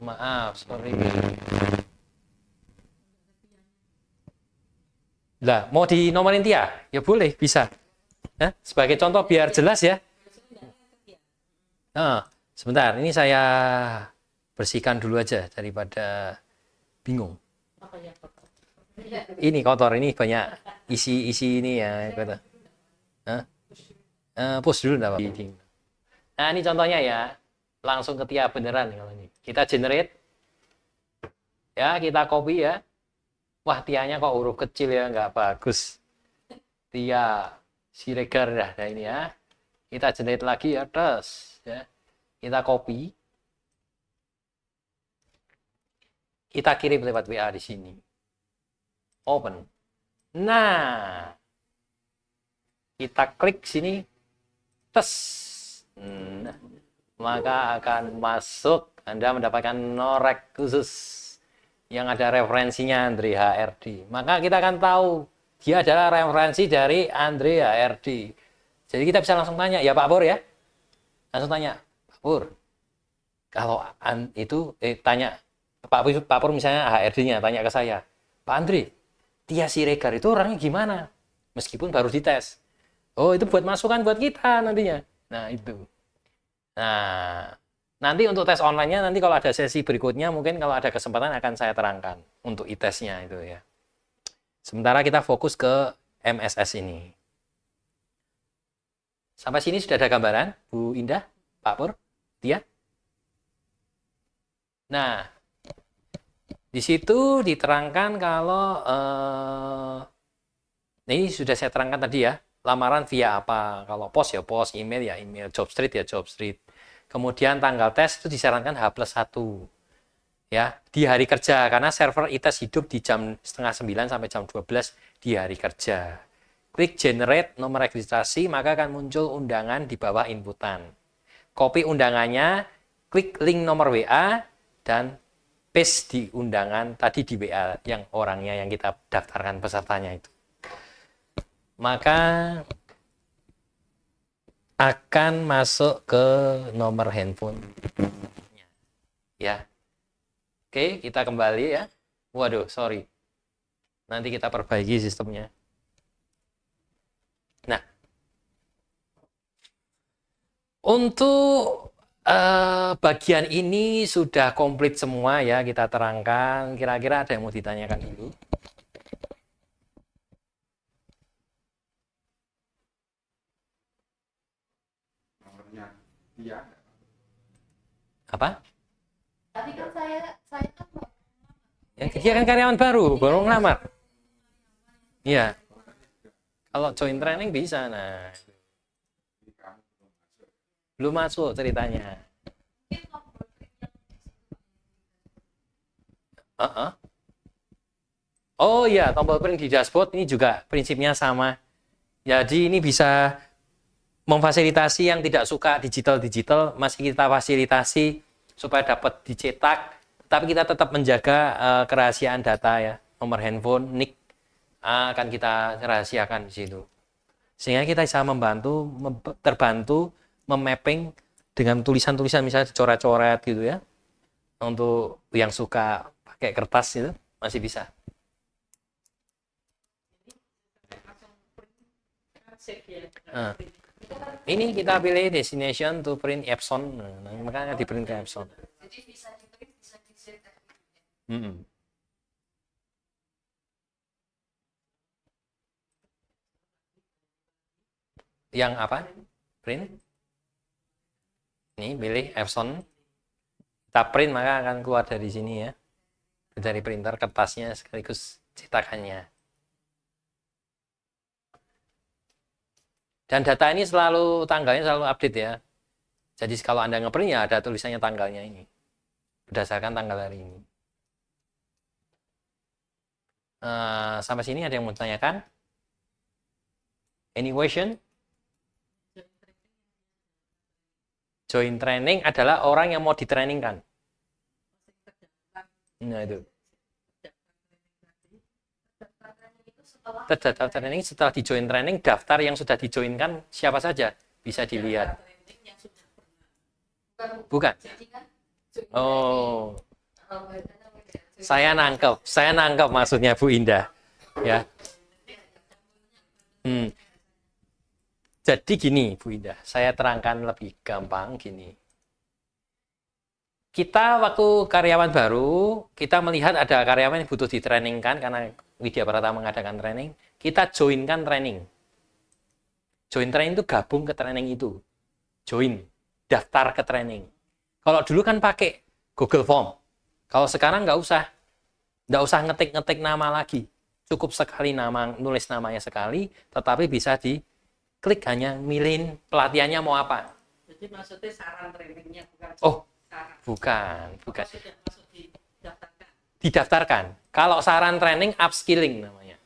Maaf, sorry. Lah, mau dinomorin Tia? Ya boleh, bisa. Sebagai contoh biar jelas ya. Sebentar, ini saya bersihkan dulu aja daripada bingung. Ini kotor, ini banyak isi ini ya. Push dulu enggak apa-apa. Nah, ini contohnya ya. Langsung ke Tia beneran kalau ini. Kita generate. Ya, kita copy ya. Wah, Tianya kok huruf kecil ya, nggak bagus. Tia Siregar dah ini ya. Kita generate lagi ya, terus ya. Kita copy. Kita kirim lewat WA di sini. Open. Nah, kita klik sini. Tes. Nah, maka akan masuk. Anda mendapatkan norek khusus yang ada referensinya Andre HRD. Maka kita akan tahu dia adalah referensi dari Andre HRD. Jadi kita bisa langsung tanya, ya Pak Pur ya. Langsung tanya, Pak Pur. Kalau itu tanya Pak Pur misalnya HRD-nya tanya ke saya, Pak Andre, Tia Siregar itu orangnya gimana? Meskipun baru dites. Oh, itu buat masukan buat kita nantinya. Nah, itu. Nah, nanti untuk tes online-nya nanti kalau ada sesi berikutnya mungkin kalau ada kesempatan akan saya terangkan untuk i-tesnya itu ya. Sementara kita fokus ke MSS ini. Sampai sini sudah ada gambaran, Bu Indah, Pak Pur, Tia. Nah, di situ diterangkan kalau ini sudah saya terangkan tadi ya, lamaran via apa? Kalau pos ya pos, email ya email, job street ya job street. Kemudian tanggal tes itu disarankan H+1 ya di hari kerja karena server ITES hidup di jam 8:30 sampai jam 12 di hari kerja. Klik generate nomor registrasi maka akan muncul undangan di bawah inputan. Copy undangannya, klik link nomor WA dan paste di undangan tadi di WA yang orangnya yang kita daftarkan pesertanya itu. Maka akan masuk ke nomor handphone ya. Oke, kita kembali ya. Waduh, sorry. Nanti kita perbaiki sistemnya. Nah, untuk bagian ini sudah komplit semua ya kita terangkan. Kira-kira ada yang mau ditanyakan dulu? Apa? Tadi kan saya kan Ya, dia kan karyawan baru ngelamar. Iya. Kalau join training bisa, nah. Belum masuk ceritanya. Oh iya, tombol print di dashboard ini juga prinsipnya sama. Jadi ini bisa memfasilitasi yang tidak suka digital masih kita fasilitasi supaya dapat dicetak, tapi kita tetap menjaga kerahasiaan data ya, nomor handphone, NIK akan kita rahasiakan di situ. Sehingga kita bisa terbantu memapping dengan tulisan-tulisan misalnya coret-coret gitu ya. Untuk yang suka pakai kertas itu masih bisa. Ini kita pilih destination to print Epson, makanya di print ke Epson. Jadi bisa di print, bisa di set. Yang apa? Print. Ini pilih Epson. Kita print maka akan keluar dari sini ya. Dari printer kertasnya sekaligus cetakannya. Dan data ini tanggalnya selalu update ya. Jadi kalau Anda ngeprint ya ada tulisannya tanggalnya ini. Berdasarkan tanggal hari ini. Sampai sini ada yang mau tanyakan? Any question? Join training adalah orang yang mau ditrainingkan. Nah itu. Terdaftar training setelah di-join training, daftar yang sudah di-joinkan siapa saja bisa dilihat. Bukan? Oh. Saya nangkep maksudnya Bu Indah. Ya. Jadi gini Bu Indah, saya terangkan lebih gampang gini. Kita waktu karyawan baru, kita melihat ada karyawan yang butuh di-trainingkan karena Widya Pratama mengadakan training, kita joinkan training. Join training itu gabung ke training itu. Join, daftar ke training. Kalau dulu kan pakai Google Form. Kalau sekarang nggak usah ngetik-ngetik nama lagi. Cukup sekali nulis namanya sekali, tetapi bisa diklik hanya milihin pelatihannya mau apa. Jadi maksudnya saran trainingnya bukan. Oh, saran. bukan. Sudah masuk didaftarkan. Didaftarkan. Kalau saran training upskilling namanya.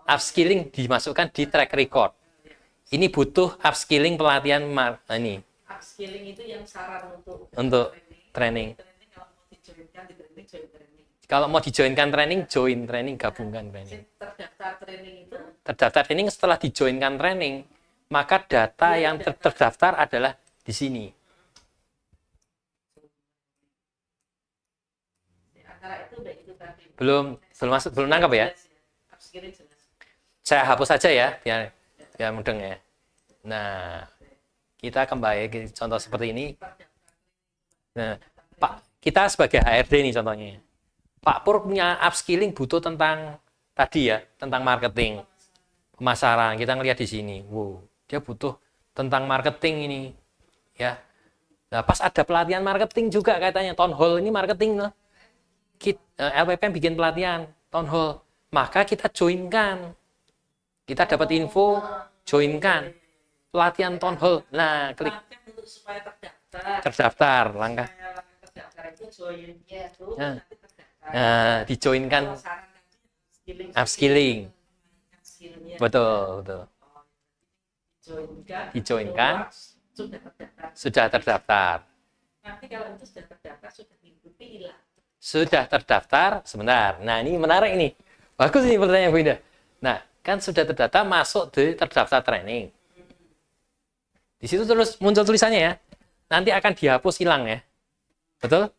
Upskilling dimasukkan di track record. Ini butuh upskilling pelatihan ini. Upskilling itu yang saran untuk training. Kalau mau dijoinkan di training, join training. Kalau mau dijoinkan training, join training, gabungkan training. Terdaftar training itu. Terdaftar training setelah dijoinkan training, maka data yang terdaftar adalah di sini. Antara itu baik itu tadi. Belum nangkap ya? Upskilling jelas. Saya hapus saja ya, biar mudeng ya. Nah, kita kembali ke contoh seperti ini. Nah, Pak, kita sebagai HRD nih contohnya. Pak Pur punya upskilling butuh tentang tadi ya, tentang marketing, pemasaran. Kita ngelihat di sini, wow, dia butuh tentang marketing ini, ya. Nah, pas ada pelatihan marketing juga katanya, town hall ini marketing loh. LPPM bikin pelatihan town hall, maka kita joinkan. Kita dapat info, joinkan pelatihan town hall. Nah, klik Supaya terdaftar, langkah. Terdaftar itu join itu. Nah, dijoinkan upskilling. Betul. Dijoinkan sudah terdaftar. Nanti kalau itu sudah terdaftar, sudah mengikuti hilang. Sudah terdaftar, sebentar. Nah, ini menarik nih. Bagus ini pertanyaan Bu Indah. Nah, kan sudah terdaftar masuk di terdaftar training. Di situ terus muncul tulisannya ya. Nanti akan dihapus hilang ya. Betul?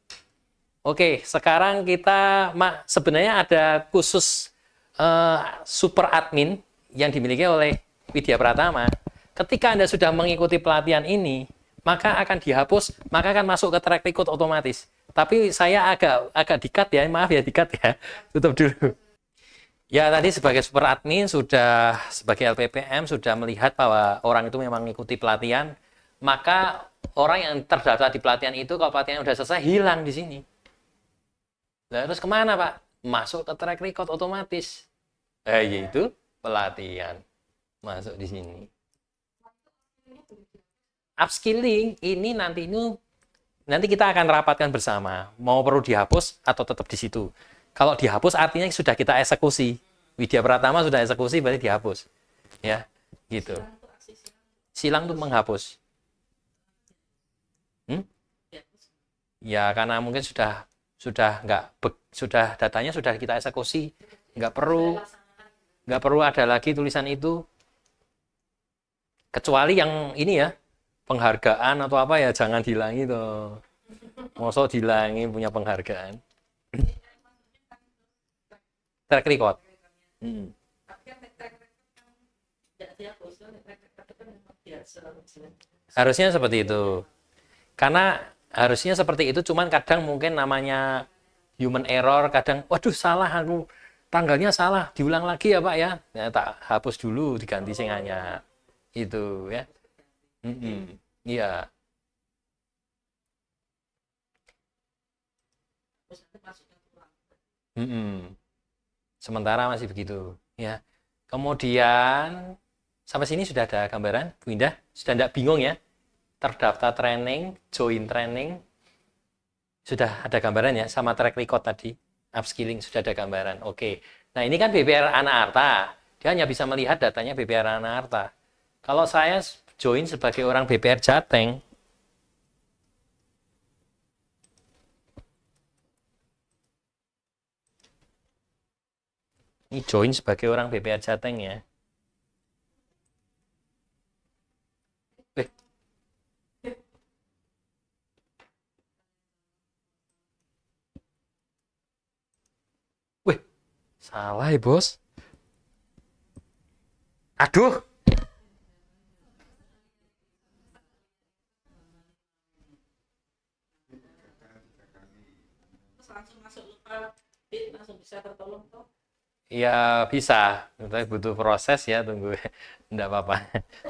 Oke, sekarang kita sebenarnya ada khusus super admin yang dimiliki oleh Widya Pratama. Ketika Anda sudah mengikuti pelatihan ini, maka akan dihapus, maka akan masuk ke track record otomatis. Tapi saya agak di-cut ya, maaf ya di-cut ya. Tutup dulu. Ya, tadi sebagai super admin sudah sebagai LPPM sudah melihat bahwa orang itu memang mengikuti pelatihan, maka orang yang terdaftar di pelatihan itu kalau pelatihan sudah selesai hilang di sini. Nah, terus kemana Pak? Masuk ke track record otomatis. Yaitu pelatihan. Masuk di sini. Upskilling ini nanti kita akan rapatkan bersama. Mau perlu dihapus atau tetap di situ. Kalau dihapus artinya sudah kita eksekusi. Widya Pratama sudah eksekusi berarti dihapus. Ya, gitu. Silang tuh menghapus. Ya karena mungkin sudah datanya sudah kita eksekusi, nggak perlu ada lagi tulisan itu. Kecuali yang ini ya, penghargaan atau apa ya jangan dihilangi tuh. Mosok dihilangi punya penghargaan. Track record. Harusnya seperti itu. Karena harusnya seperti itu, cuman kadang mungkin namanya human error, kadang waduh salah aku, tanggalnya salah, diulang lagi ya Pak ya. Ya tak hapus dulu, diganti sing anyar. Itu ya. Iya. Sementara masih begitu ya. Kemudian sampai sini sudah ada gambaran Bu Indah, sudah tidak bingung ya, terdaftar training, join training, sudah ada gambaran ya, sama track record tadi, upskilling sudah ada gambaran. Oke, nah ini kan BPR Anaarta, dia hanya bisa melihat datanya BPR Anaarta. Kalau saya join sebagai orang BPR Jateng, ini join sebagai orang BPR Jateng ya. Wih, salah ya bos. Aduh. Langsung masuk lupa, langsung bisa tertolong toh. Ya bisa, tapi butuh proses ya, tunggu. Enggak apa-apa.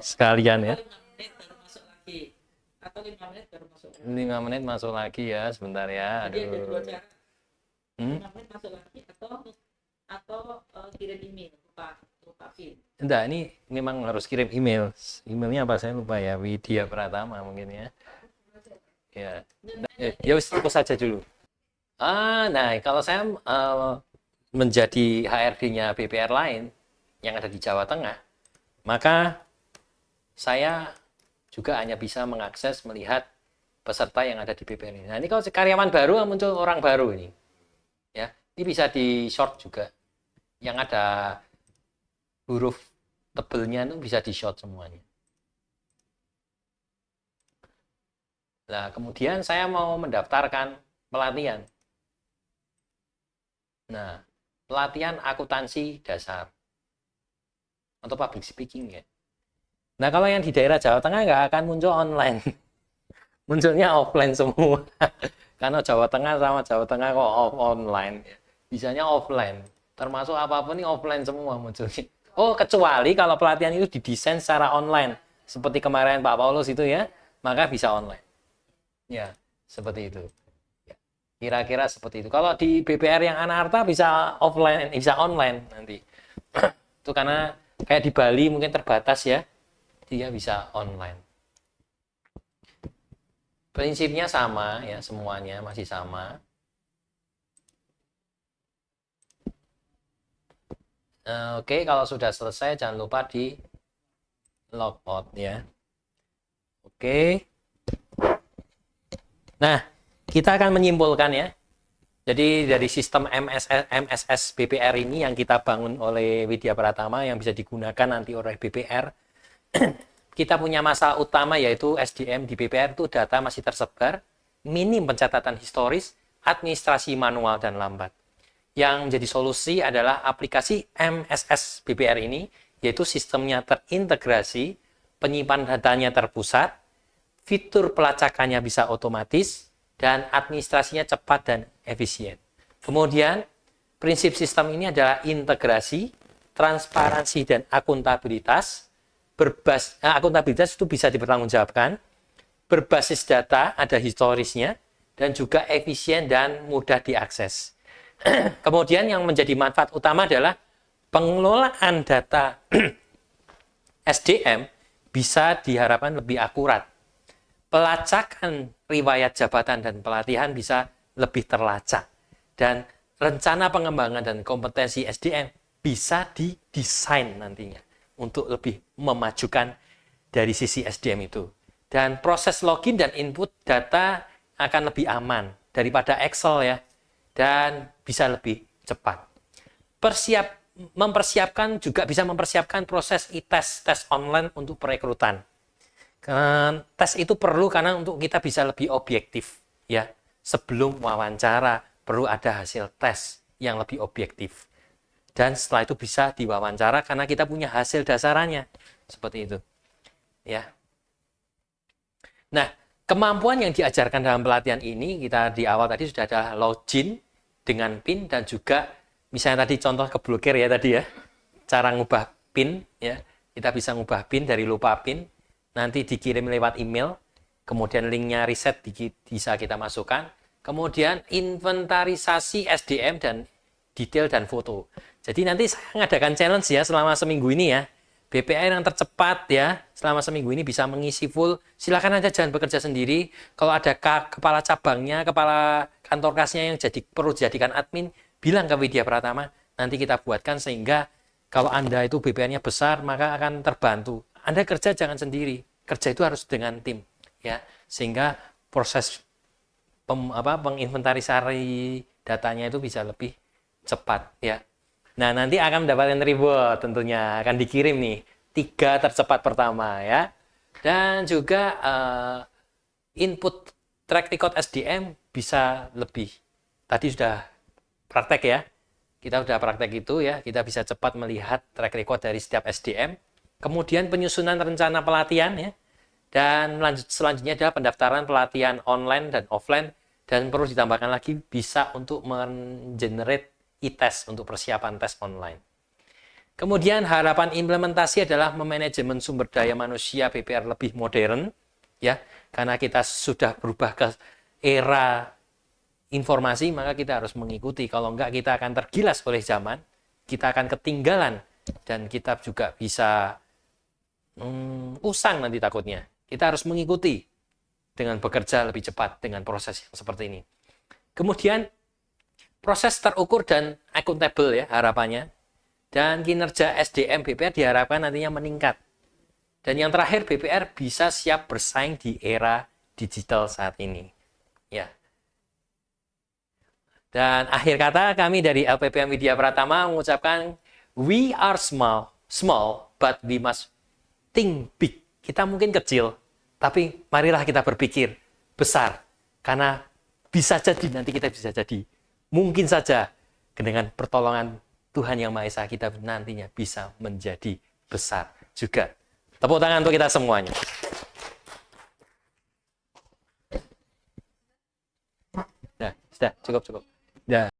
Sekalian ya. 5 menit baru masuk lagi. Atau 5 menit baru masuk lagi. 5 menit masuk lagi ya, sebentar ya. Jadi ada 2 Aduh. cara. 5 menit masuk lagi atau kirim email, lupa pin. Enggak, ini memang harus kirim email. Emailnya apa saya lupa ya, Widya Pratama mungkin ya. Ya. Ya wis terus saja dulu. Nah kalau saya menjadi HRD-nya BPR lain yang ada di Jawa Tengah, maka saya juga hanya bisa mengakses melihat peserta yang ada di BPR ini. Nah ini kalau karyawan baru muncul orang baru ini, ya ini bisa di short juga, yang ada huruf tebelnya itu bisa di short semuanya. Nah kemudian saya mau mendaftarkan pelatihan. Nah pelatihan akuntansi dasar atau public speaking ya. Nah kalau yang di daerah Jawa Tengah nggak akan muncul online, munculnya offline semua. Karena Jawa Tengah sama Jawa Tengah kok online, bisanya offline. Termasuk apapun ini offline semua munculnya. Oh kecuali kalau pelatihan itu didesain secara online, seperti kemarin Pak Paulus itu ya, maka bisa online. Ya seperti itu. Kira-kira seperti itu. Kalau di BPR yang Anaarta bisa offline, bisa online nanti. Itu karena kayak di Bali mungkin terbatas ya, dia bisa online. Prinsipnya sama ya, semuanya masih sama. Oke, kalau sudah selesai jangan lupa di logout ya. Oke. Nah, kita akan menyimpulkan ya. Jadi dari sistem MSS BPR ini yang kita bangun oleh Widya Pratama yang bisa digunakan nanti oleh BPR, kita punya masalah utama yaitu SDM di BPR itu data masih tersebar, minim pencatatan historis, administrasi manual dan lambat. Yang menjadi solusi adalah aplikasi MSS BPR ini, yaitu sistemnya terintegrasi, penyimpanan datanya terpusat, fitur pelacakannya bisa otomatis, dan administrasinya cepat dan efisien. Kemudian, prinsip sistem ini adalah integrasi, transparansi, dan akuntabilitas. Akuntabilitas itu bisa dipertanggungjawabkan, berbasis data, ada historisnya, dan juga efisien dan mudah diakses. Kemudian yang menjadi manfaat utama adalah pengelolaan data SDM bisa diharapkan lebih akurat. Pelacakan riwayat jabatan dan pelatihan bisa lebih terlacak. Dan rencana pengembangan dan kompetensi SDM bisa didesain nantinya untuk lebih memajukan dari sisi SDM itu. Dan proses login dan input data akan lebih aman daripada Excel ya, dan bisa lebih cepat. Mempersiapkan juga bisa mempersiapkan proses tes online untuk perekrutan. Tes itu perlu karena untuk kita bisa lebih objektif ya. Sebelum wawancara perlu ada hasil tes yang lebih objektif. Dan setelah itu bisa diwawancara karena kita punya hasil dasarannya. Seperti itu. Ya. Nah, kemampuan yang diajarkan dalam pelatihan ini, kita di awal tadi sudah ada login dengan PIN dan juga misalnya tadi contoh keblokir ya tadi ya. Cara ngubah PIN ya. Kita bisa ngubah PIN dari lupa PIN, nanti dikirim lewat email, kemudian linknya reset bisa kita masukkan, kemudian inventarisasi SDM dan detail dan foto. Jadi nanti saya mengadakan challenge ya selama seminggu ini ya. BPR yang tercepat ya selama seminggu ini bisa mengisi full. Silakan aja, jangan bekerja sendiri. Kalau ada kepala cabangnya, kepala kantor kasnya yang perlu dijadikan admin, bilang ke Widya Pratama, nanti kita buatkan sehingga kalau Anda itu BPR-nya besar maka akan terbantu. Anda kerja jangan sendiri, kerja itu harus dengan tim ya, sehingga proses penginventarisasi datanya itu bisa lebih cepat ya. Nah, nanti akan mendapatkan reward tentunya, akan dikirim nih 3 tercepat pertama ya. Dan juga input track record SDM bisa lebih. Tadi sudah praktek ya. Kita sudah praktek itu ya, kita bisa cepat melihat track record dari setiap SDM. Kemudian penyusunan rencana pelatihan ya. Dan selanjutnya adalah pendaftaran pelatihan online dan offline, dan perlu ditambahkan lagi bisa untuk mengenerate e-test untuk persiapan tes online. Kemudian harapan implementasi adalah memanajemen sumber daya manusia BPR lebih modern ya, karena kita sudah berubah ke era informasi, maka kita harus mengikuti. Kalau enggak kita akan tergilas oleh zaman, kita akan ketinggalan, dan kita juga bisa usang nanti takutnya. Kita harus mengikuti dengan bekerja lebih cepat dengan proses yang seperti ini. Kemudian proses terukur dan akuntabel ya harapannya. Dan kinerja SDM BPR diharapkan nantinya meningkat. Dan yang terakhir, BPR bisa siap bersaing di era digital saat ini. Ya. Dan akhir kata kami dari LPPM Widya Pratama mengucapkan, we are small but we must think big. Kita mungkin kecil, tapi marilah kita berpikir besar. Karena bisa jadi nanti kita bisa jadi. Mungkin saja dengan pertolongan Tuhan Yang Maha Esa kita nantinya bisa menjadi besar juga. Tepuk tangan untuk kita semuanya. Nah, sudah cukup. Nah.